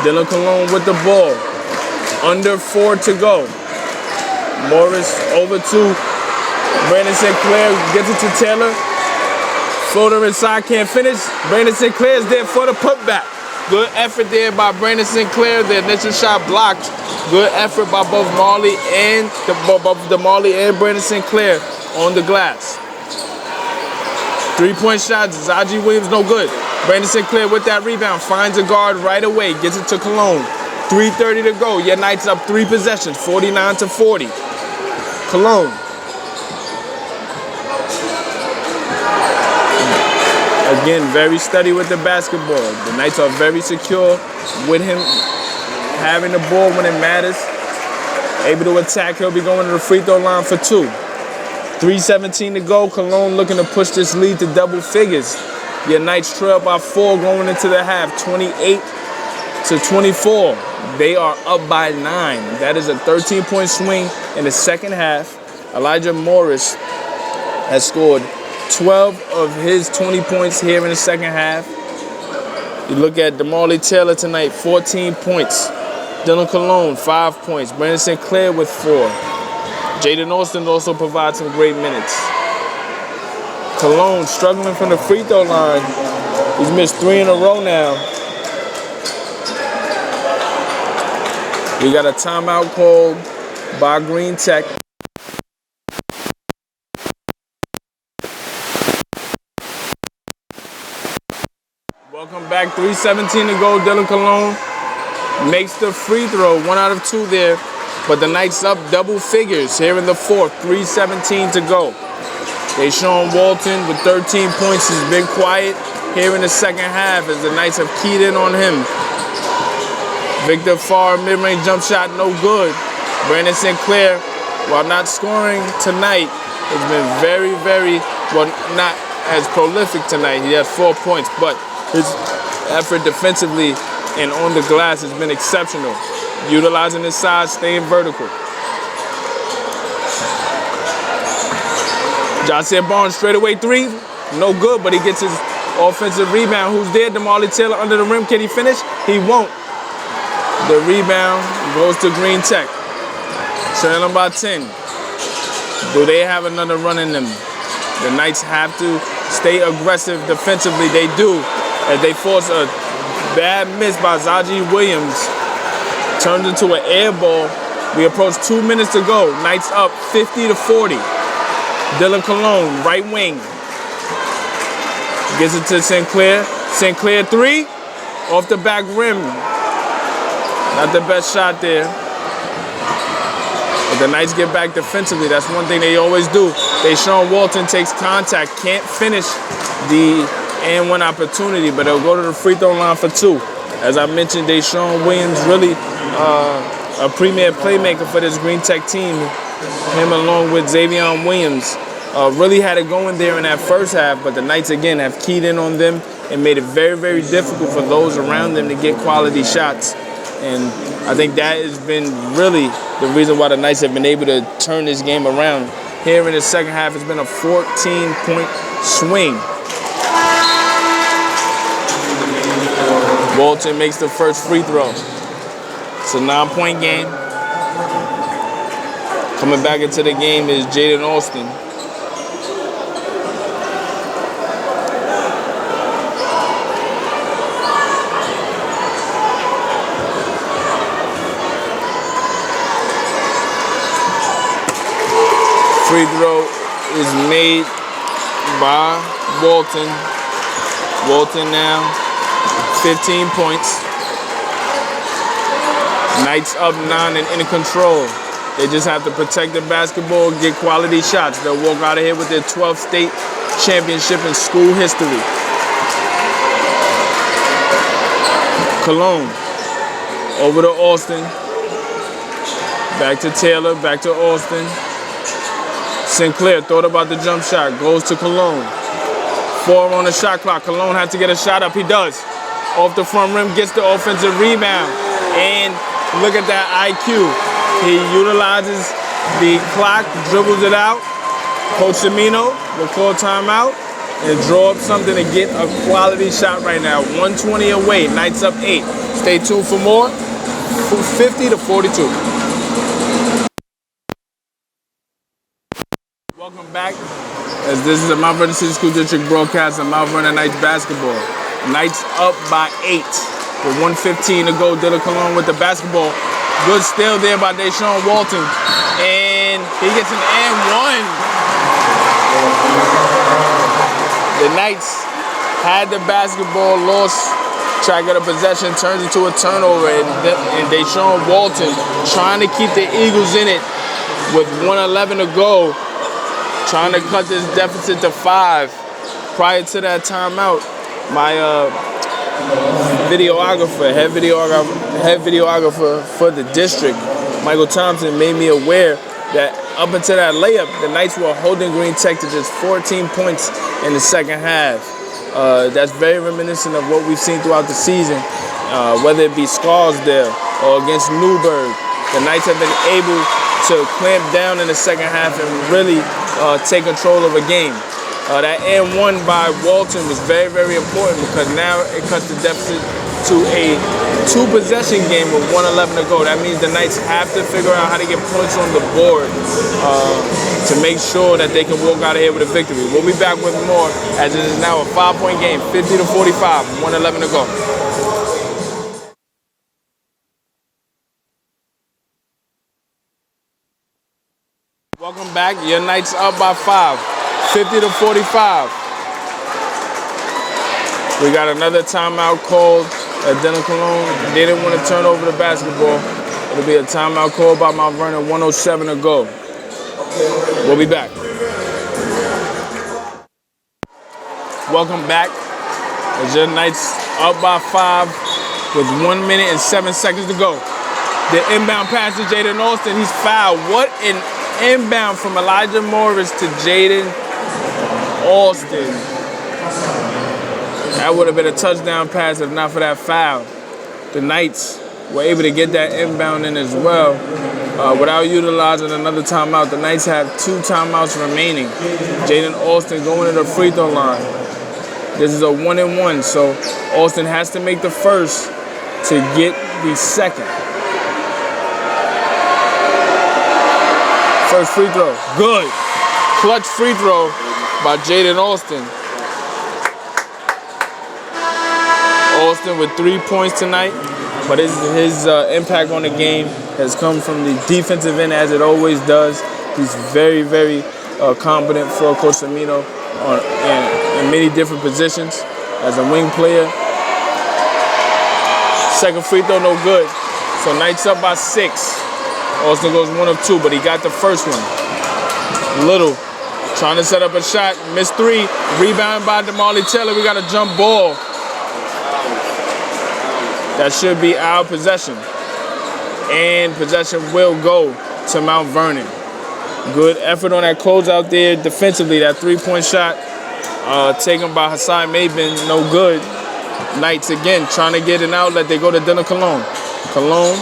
Dylan Cologne with the ball. Under 4 to go. Morris over to Brandon Sinclair, gets it to Taylor. Floater inside, can't finish. Brandon Sinclair is there for the putback. Good effort there by Brandon Sinclair. The initial shot blocked. Good effort by both Marley and Brandon Sinclair on the glass. 3-point shots, Zaji Williams no good. Brandon Sinclair with that rebound, finds a guard right away, gets it to Cologne. 3:30 to go. Your Knights up 3 possessions, 49-40. Cologne. Again, very steady with the basketball. The Knights are very secure with him having the ball when it matters. Able to attack, he'll be going to the free throw line for 2. 3:17 to go. Cologne looking to push this lead to double figures. Your Knights trail by 4 going into the half, 28-24. They are up by 9. That is a 13-point swing in the second half. Elijah Morris has scored 12 of his 20 points here in the second half. You look at Damali Taylor tonight, 14 points. Dylan Cologne, 5 points. Brandon Sinclair with 4. Jaden Austin also provides some great minutes. Cologne struggling from the free throw line. He's missed 3 in a row now. We got a timeout called by Greentech. Welcome back, 3:17 to go. Dylan Cologne makes the free throw, 1 out of 2 there. But the Knights up double figures here in the fourth, 3:17 to go. Deshaun Walton with 13 points has been quiet here in the second half as the Knights have keyed in on him. Victor Farr, mid-range jump shot, no good. Brandon Sinclair, while not scoring tonight, has been very, not as prolific tonight. He has 4 points, but His effort defensively and on the glass has been exceptional. Utilizing his size, staying vertical. Jahsir Barnes straightaway three, no good, but he gets his offensive rebound. Who's there? Damali Taylor under the rim. Can he finish? He won't. The rebound goes to Greentech. Trailing by 10. Do they have another run in them? The Knights have to stay aggressive defensively. They do, as they force a bad miss by Zaji Williams. Turns into an air ball. We approach 2 minutes to go. Knights up 50-40. Dylan Cologne, right wing. Gets it to Sinclair. Sinclair three, off the back rim. Not the best shot there. But the Knights get back defensively. That's one thing they always do. Deshaun Walton takes contact, can't finish the and-one opportunity, but they'll go to the free throw line for two. As I mentioned, Deshaun Williams really a premier playmaker for this Greentech team. Him along with Xavier Williams really had it going there in that first half, but the Knights again have keyed in on them and made it very, very difficult for those around them to get quality shots. And I think that has been really the reason why the Knights have been able to turn this game around. Here in the second half, it's been a 14-point swing. Walton makes the first free throw. It's a 9-point game. Coming back into the game is Jaden Austin. Free throw is made by Walton. Walton now 15 points. Knights up 9 and in control. They just have to protect the basketball, get quality shots. They'll walk out of here with their 12th state championship in school history. Cologne over to Austin. Back to Taylor, back to Austin. Sinclair thought about the jump shot, goes to Cologne. 4 on the shot clock. Cologne has to get a shot up. He does. Off the front rim, gets the offensive rebound. And look at that IQ. He utilizes the clock, dribbles it out. Coach Semino will call timeout and draw up something to get a quality shot right now. 120 away, Knights up 8. Stay tuned for more. 50-42. Welcome back, as this is a Mount Vernon City School District broadcast of Mount Vernon Knights basketball. Knights up by 8 with 1:15 to go. Dylan Cologne with the basketball. Good steal there by Deshaun Walton, and he gets an and one. The Knights had the basketball, lost track of the possession, turns into a turnover, and Deshaun Walton trying to keep the Eagles in it with 1:11 to go. Trying to cut this deficit to 5. Prior to that timeout, my head videographer for the district, Michael Thompson, made me aware that up until that layup, the Knights were holding Greentech to just 14 points in the second half. That's very reminiscent of what we've seen throughout the season, whether it be Scarsdale or against Newburgh. The Knights have been able to clamp down in the second half and really take control of a game. That and one by Walton was very, very important because now it cuts the deficit to a 2-possession game with 1:11 to go. That means the Knights have to figure out how to get points on the board to make sure that they can walk out of here with a victory. We'll be back with more as it is now a 5-point game, 50-45, 1:11 to go. Welcome back. Your Knights up by 5, 50-45. We got another timeout called at Dylan Cologne. They didn't want to turn over the basketball. It'll be a timeout called by Mount Vernon, 1:07 to go. We'll be back. Welcome back. As your Knights up by 5 with 1 minute and 7 seconds to go. The inbound pass to Jaden Austin. He's fouled. What an inbound from Elijah Morris to Jaden Austin. That would have been a touchdown pass if not for that foul. The Knights were able to get that inbound in as well without utilizing another timeout. The Knights have 2 timeouts remaining. Jaden Austin going to the free throw line. This is a 1-and-1, so Austin has to make the first to get the second. First free throw, good. Clutch free throw by Jaden Austin. Austin with 3 points tonight, but his impact on the game has come from the defensive end, as it always does. He's very, very competent for Coach Amino in many different positions as a wing player. Second free throw, no good. So Knights up by 6. Austin goes 1 of 2, but he got the first one. Little trying to set up a shot, missed 3. Rebound by DeMarley Taylor. We got a jump ball. That should be our possession. And possession will go to Mount Vernon. Good effort on that closeout there defensively. That 3-point shot taken by Hassan Mabin, no good. Knights again trying to get an outlet. They go to Dylan Cologne. Cologne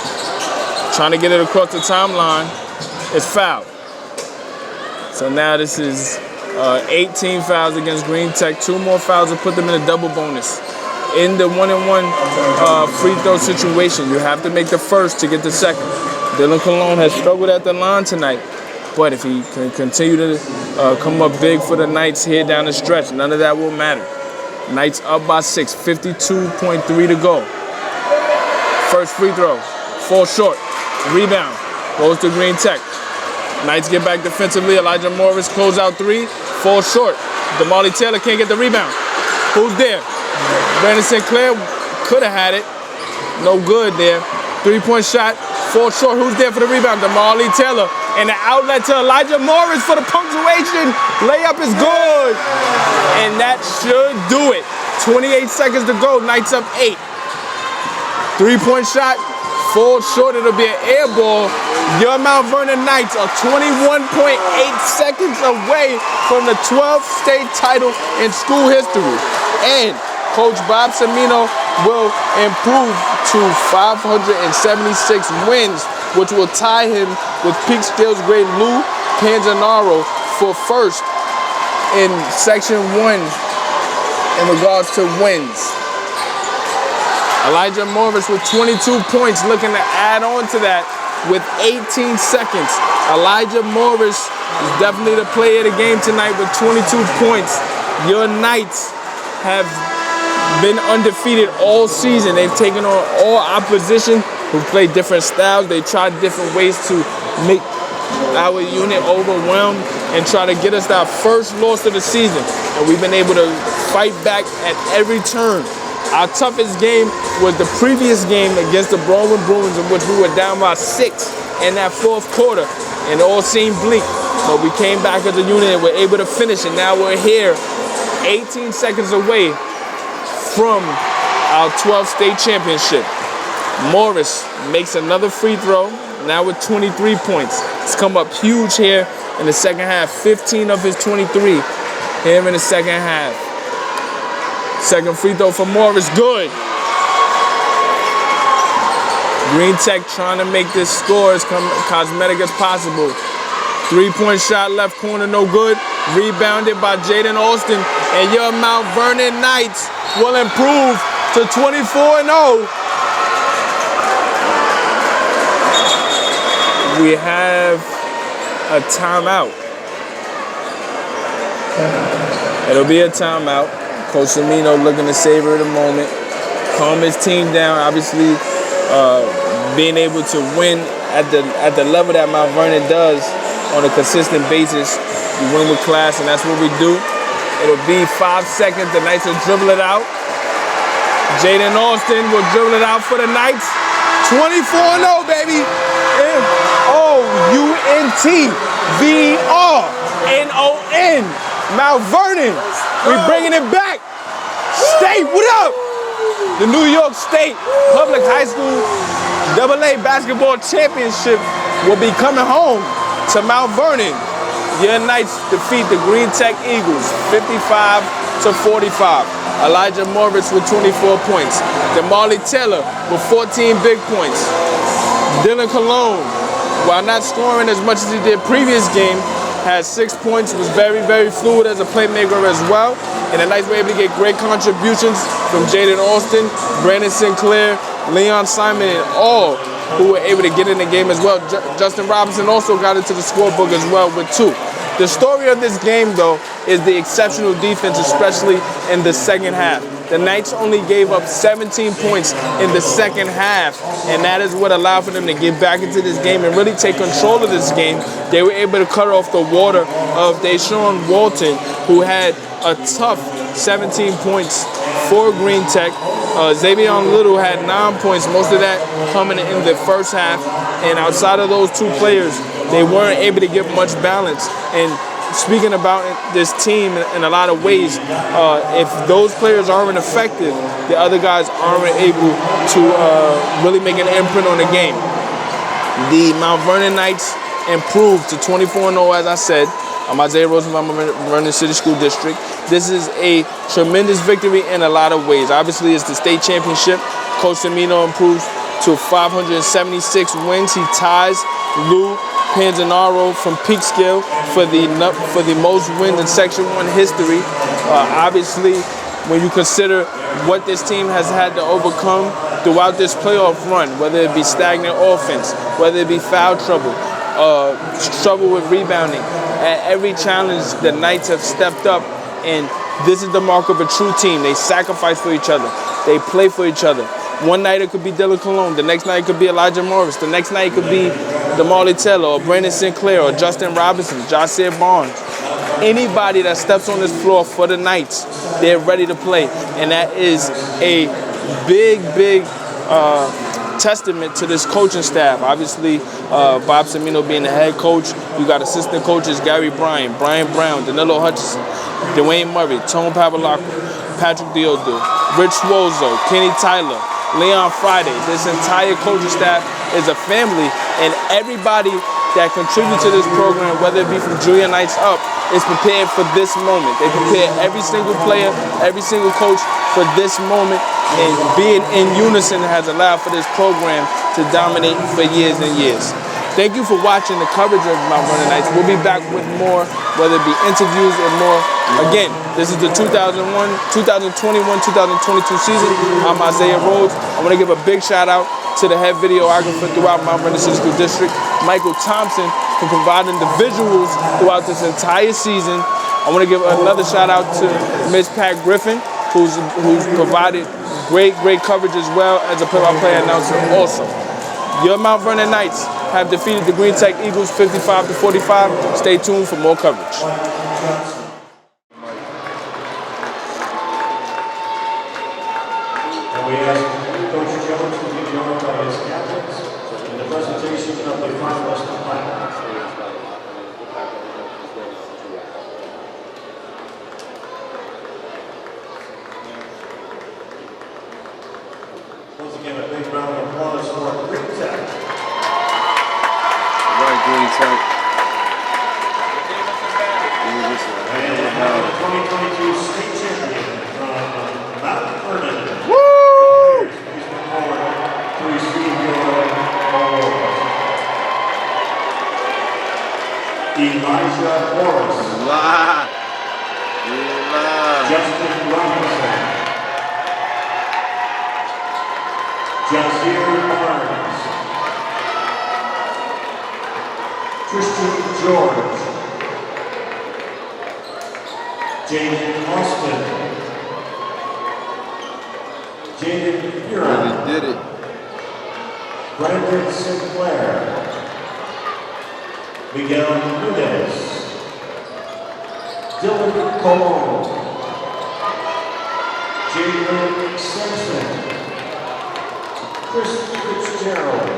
trying to get it across the timeline. It's fouled. So now this is 18 fouls against Greentech. 2 more fouls will put them in a double bonus. In the 1-and-1 free throw situation, you have to make the first to get the second. Dylan Cologne has struggled at the line tonight, but if he can continue to come up big for the Knights here down the stretch, none of that will matter. Knights up by 6, 52.3 to go. First free throw, falls short. Rebound, goes to Greentech. Knights get back defensively. Elijah Morris close out 3, falls short. DeMarley Taylor can't get the rebound. Who's there? Brandon Sinclair could have had it. No good there. 3-point shot, falls short. Who's there for the rebound? DeMarley Taylor. And the outlet to Elijah Morris for the punctuation. Layup is good. And that should do it. 28 seconds to go. Knights up 8. 3-point shot, falls short. It'll be an air ball. Your Mount Vernon Knights are 21.8 seconds away from the 12th state title in school history. And Coach Bob Semino will improve to 576 wins, which will tie him with Peekskill's great Lou Panzanaro for first in Section 1 in regards to wins. Elijah Morris with 22 points, looking to add on to that with 18 seconds. Elijah Morris is definitely the player of the game tonight with 22 points. Your Knights have been undefeated all season. They've taken on all opposition who play different styles. They tried different ways to make our unit overwhelmed and try to get us our first loss of the season. And we've been able to fight back at every turn. Our toughest game was the previous game against the Broadway Bruins, in which we were down by 6 in that 4th quarter, and it all seemed bleak. But we came back as a unit and were able to finish, and now we're here 18 seconds away from our 12th state championship. Morris makes another free throw, now with 23 points. He's come up huge here in the second half. 15 of his 23 here in the second half. Second free throw for Morris, good. Greentech trying to make this score as cosmetic as possible. 3-point shot, left corner, no good. Rebounded by Jaden Austin. And your Mount Vernon Knights will improve to 24-0. We have a timeout. It'll be a timeout. Coach Semino looking to savor the moment, calm his team down. Obviously, being able to win at the level that Mount Vernon does on a consistent basis, you win with class, and that's what we do. It'll be 5 seconds. The Knights will dribble it out. Jaden Austin will dribble it out for the Knights. 24-0, baby. MOUNTVERNON. Mount Vernon. We're bringing it back. State, what up? The New York State Public High School AA Basketball Championship will be coming home to Mount Vernon. Your Knights defeat the Greentech Eagles 55-45. Elijah Morris with 24 points. Damali Taylor with 14 big points. Dylan Cologne, while not scoring as much as he did previous game, had 6 points, was very, very fluid as a playmaker as well. And the Knights were able to get great contributions from Jaden Austin, Brandon Sinclair, Leon Simon, and all who were able to get in the game as well. Justin Robinson also got into the scorebook as well with 2. The story of this game, though, is the exceptional defense, especially in the second half. The Knights only gave up 17 points in the second half, and that is what allowed for them to get back into this game and really take control of this game. They were able to cut off the water of Deshaun Walton, who had a tough 17 points for Greentech. Xavier Little had 9 points, most of that coming in the first half. And outside of those 2 players, they weren't able to get much balance. And speaking about this team in a lot of ways, if those players aren't effective, the other guys aren't able to really make an imprint on the game. The Mount Vernon Knights improved to 24-0, as I said. I'm Isaiah Rosenbaum, Vernon City School District. This is a tremendous victory in a lot of ways. Obviously, it's the state championship. Coach Semino improves to 576 wins. He ties Lou Panzanaro from Peekskill for the most wins in Section 1 history. Obviously, when you consider what this team has had to overcome throughout this playoff run, whether it be stagnant offense, whether it be foul trouble, struggle with rebounding. At every challenge, the Knights have stepped up, and this is the mark of a true team. They sacrifice for each other. They play for each other. One night it could be Dylan Cologne. The next night it could be Elijah Morris. The next night it could be Damali Taylor or Brandon Sinclair or Justin Robinson, Josiah Barnes. Anybody that steps on this floor for the Knights, they're ready to play. And that is a big testament to this coaching staff. Obviously, Bob Semino being the head coach. You got assistant coaches Gary Bryan, Brian Brown, Danilo Hutchison, Dwayne Murray, Tone Pavalacqua, Patrick Diodo, Rich Wozo, Kenny Tyler, Leon Friday. This entire coaching staff is a family, and everybody that contributes to this program, whether it be from junior nights up, is prepared for this moment. They prepare every single player, every single coach for this moment, and being in unison has allowed for this program to dominate for years and years. Thank you for watching the coverage of Mount Vernon Knights. We'll be back with more, whether it be interviews or more. Again, this is the 2021-2022 season. I'm Isaiah Rhodes. I want to give a big shout out to the head videographer throughout Mount Vernon City School District, Michael Thompson, for providing the visuals throughout this entire season. I want to give another shout out to Ms. Pat Griffin, who's provided great coverage as well as a play-by-play announcer also. Your Mount Vernon Knights have defeated the Greentech Eagles 55-45. Stay tuned for more coverage. And we ask Coach Jones to be joined by his captains in the presentation of the finalist plaque. Once again, a big round of applause for Greentech. Greentech. And the 2022 state champion from Mount Vernon. Woo! Please come forward to receive your awards. Elijah Morris. Justin Robinson. Josiah Barnes. Christian George. Jaden Austin. Jaden Huron. Did it. Brandon Sinclair. Miguel Mvhs. Dylan Cologne. Jalen Simpson. Chris Fitzgerald.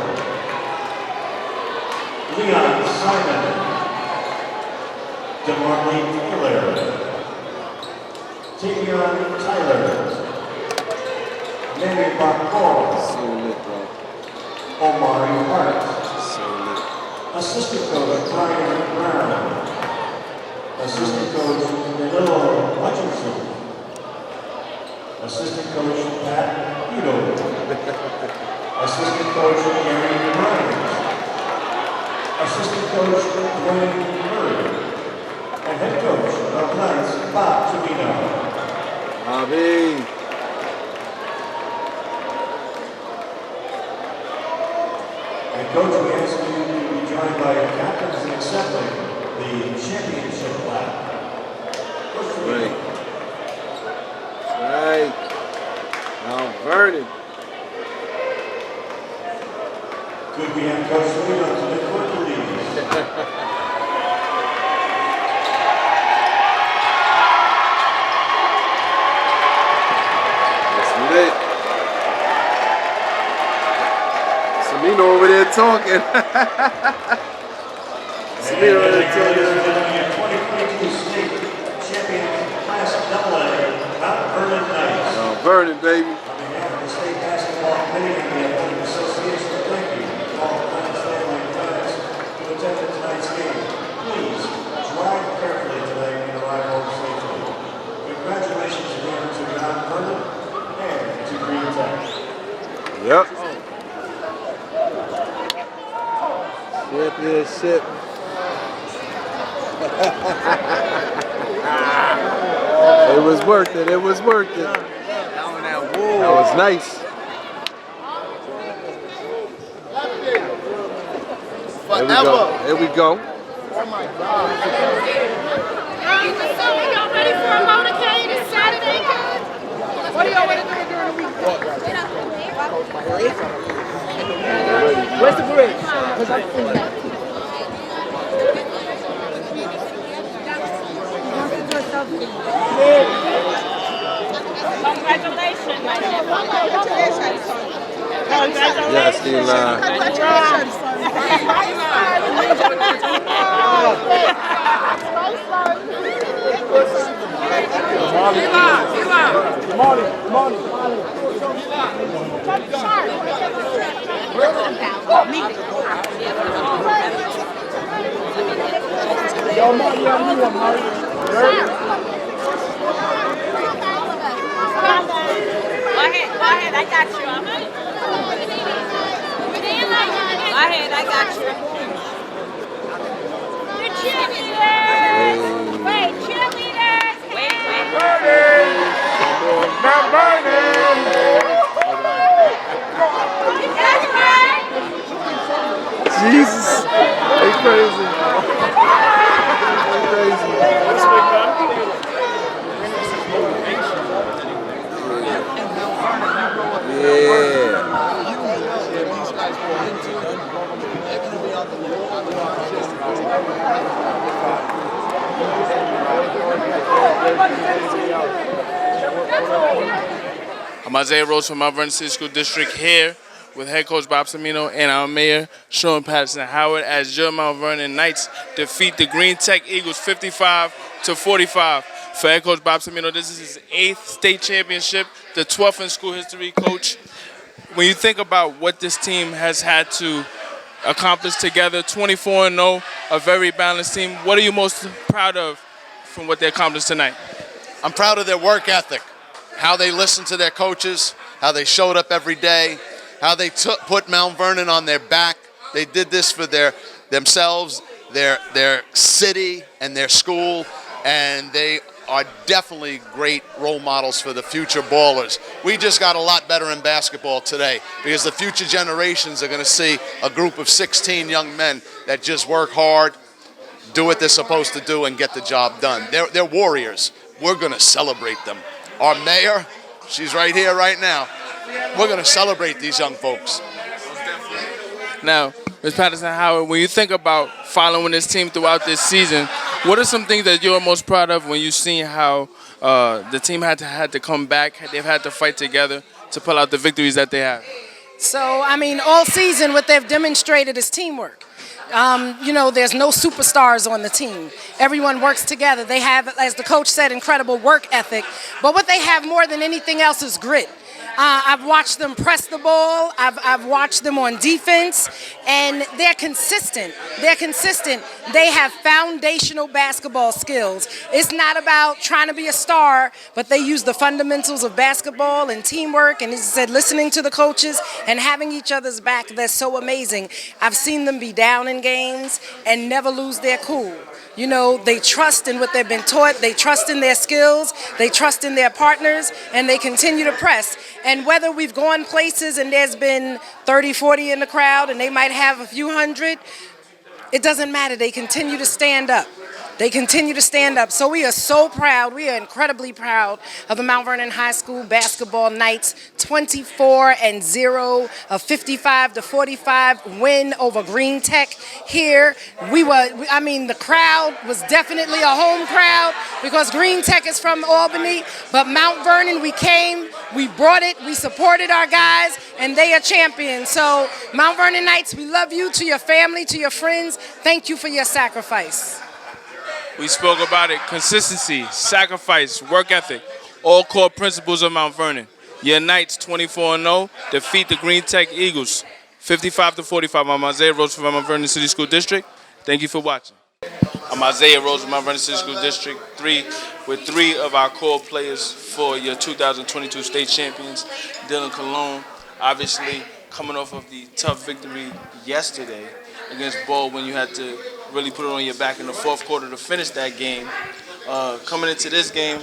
Leon Simon. DeMarley Taylor. Tavion Tyler. Mary Barcor. So lit, bro. Omari Hart. So lit. Assistant coach Brian Brown. Assistant coach Danilo Hutchison. Assistant Coach Pat Udo. Assistant Coach Gary Burns. Assistant Coach Dwayne Murray. And Head Coach of Knights, Bob Tomino. Bobby. And Coach, we ask you to be joined by your captains in accepting the championship plaque. Right. Right. Mount Vernon. Could we have Coach Tomino to the court, please? That's lit. Samino over there talking. Samino over there talking. 2022 state champion class AA, Mount Vernon Knights. Mount Vernon, baby. On behalf of the state basketball committee and the athletic association, thank you to all Glens family and friends who attended tonight's game. Please drive carefully today and arrive home safely. Congratulations again to Mount Vernon and to Greentech. Yep. Championship. It was worth it. It was worth it. That was nice. Here we go. Here we go. Oh my God. So y'all ready for a motorcade? Is Saturday good? What are y'all ready to do during the week? Where's the bridge? Because I'm in that. Congratulations, my nephew. Yes, Eli. Congratulations. Go ahead, I got you. Go ahead, I got you. The cheerleaders! Wait, cheerleaders! Wait. Mount Vernon! Jesus. They crazy. They crazy. Yeah. I'm Isaiah Rose from Mount Vernon City School District here with head coach Bob Samino and our mayor, Sean Patterson Howard, as your Mount Vernon Knights defeat the Greentech Eagles 55-45. For head coach Bob Samino, this is his 8th state championship, the 12th in school history. Coach, when you think about what this team has had to accomplish together, 24-0, a very balanced team, what are you most proud of from what they accomplished tonight? I'm proud of their work ethic, how they listened to their coaches, how they showed up every day, how they put Mount Vernon on their back. They did this for themselves, their city, and their school, and they are definitely great role models for the future ballers. We just got a lot better in basketball today because the future generations are going to see a group of 16 young men that just work hard, do what they're supposed to do, and get the job done. They're warriors. We're going to celebrate them. Our mayor, she's right here right now. We're going to celebrate these young folks. Now, Ms. Patterson Howard, when you think about following this team throughout this season, what are some things that you're most proud of when you've seen how the team had to come back, they've had to fight together to pull out the victories that they have? So, I mean, all season what they've demonstrated is teamwork. There's no superstars on the team. Everyone works together. They have, as the coach said, incredible work ethic. But what they have more than anything else is grit. I've watched them press the ball. I've watched them on defense, and they're consistent. They're consistent. They have foundational basketball skills. It's not about trying to be a star, but they use the fundamentals of basketball and teamwork, and as you said, listening to the coaches and having each other's back. They're so amazing. I've seen them be down in games and never lose their cool. You know, they trust in what they've been taught, they trust in their skills, they trust in their partners, and they continue to press. And whether we've gone places and there's been 30, 40 in the crowd and they might have a few hundred, it doesn't matter. They continue to stand up. They continue to stand up. So we are so proud. We are incredibly proud of the Mount Vernon High School basketball Knights 24-0, a 55-45 win over Greentech here. The crowd was definitely a home crowd because Greentech is from Albany, but Mount Vernon, we came, we brought it, we supported our guys, and they are champions. So Mount Vernon Knights, we love you, to your family, to your friends. Thank you for your sacrifice. We spoke about it: consistency, sacrifice, work ethic, all core principles of Mount Vernon. Your Knights 24-0 defeat the Greentech Eagles 55-45. I'm Isaiah Rose from Mount Vernon City School District. Thank you for watching. I'm Isaiah Rose from Mount Vernon City School District 3 with 3 of our core players for your 2022 state champions. Dylan Cologne, obviously coming off of the tough victory yesterday against Baldwin. You had to really put it on your back in the fourth quarter to finish that game. Coming into this game,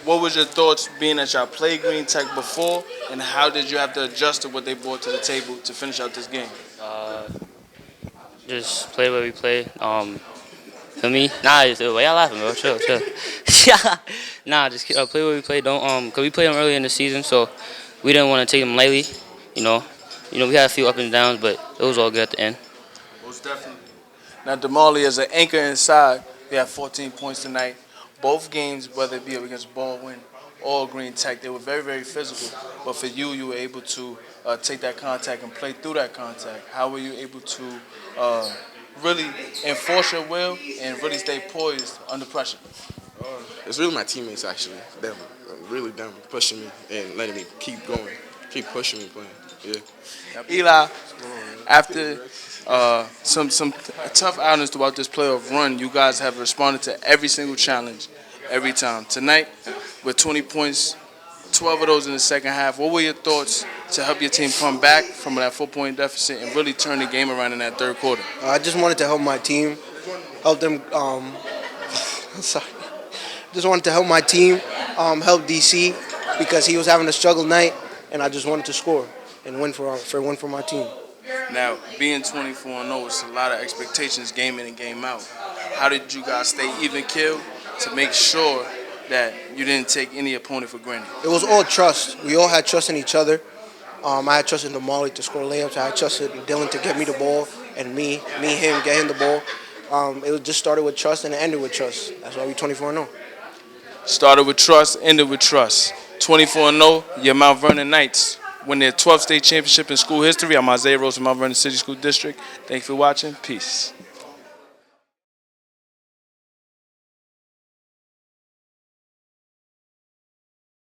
what was your thoughts being that y'all played Greentech before, and how did you have to adjust to what they brought to the table to finish out this game? Just play what we play. For me, nah, just why y'all laughing, bro? Chill. Yeah, nah, just play what we play. Cause we played them early in the season, so we didn't want to take them lightly. You know, we had a few up and downs, but it was all good at the end. Most definitely. Now, Damali is an anchor inside. They had 14 points tonight. Both games, whether it be against Baldwin or Greentech, they were very, very physical. But for you, you were able to take that contact and play through that contact. How were you able to really enforce your will and really stay poised under pressure? It's really my teammates, actually. Them pushing me and letting me keep going, keep pushing me playing. Yeah. Eli, after some tough outings throughout this playoff run, you guys have responded to every single challenge, every time. Tonight, with 20 points, 12 of those in the second half, what were your thoughts to help your team come back from that 4-point deficit and really turn the game around in that third quarter? I just wanted to help my team, help them. Just wanted to help my team, help DC because he was having a struggle night, and I just wanted to score and win for my team. Now, being 24-0, it's a lot of expectations game in and game out. How did you guys stay even killed to make sure that you didn't take any opponent for granted? It was all trust. We all had trust in each other. I had trust in Damali to score layups. I had trust in Dylan to get me the ball, and him, get him the ball. It just started with trust and it ended with trust. That's why we 24-0. Started with trust, ended with trust. 24-0, your Mount Vernon Knights win their 12th state championship in school history. I'm Isaiah Rose from Mount Vernon City School District. Thank you for watching. Peace.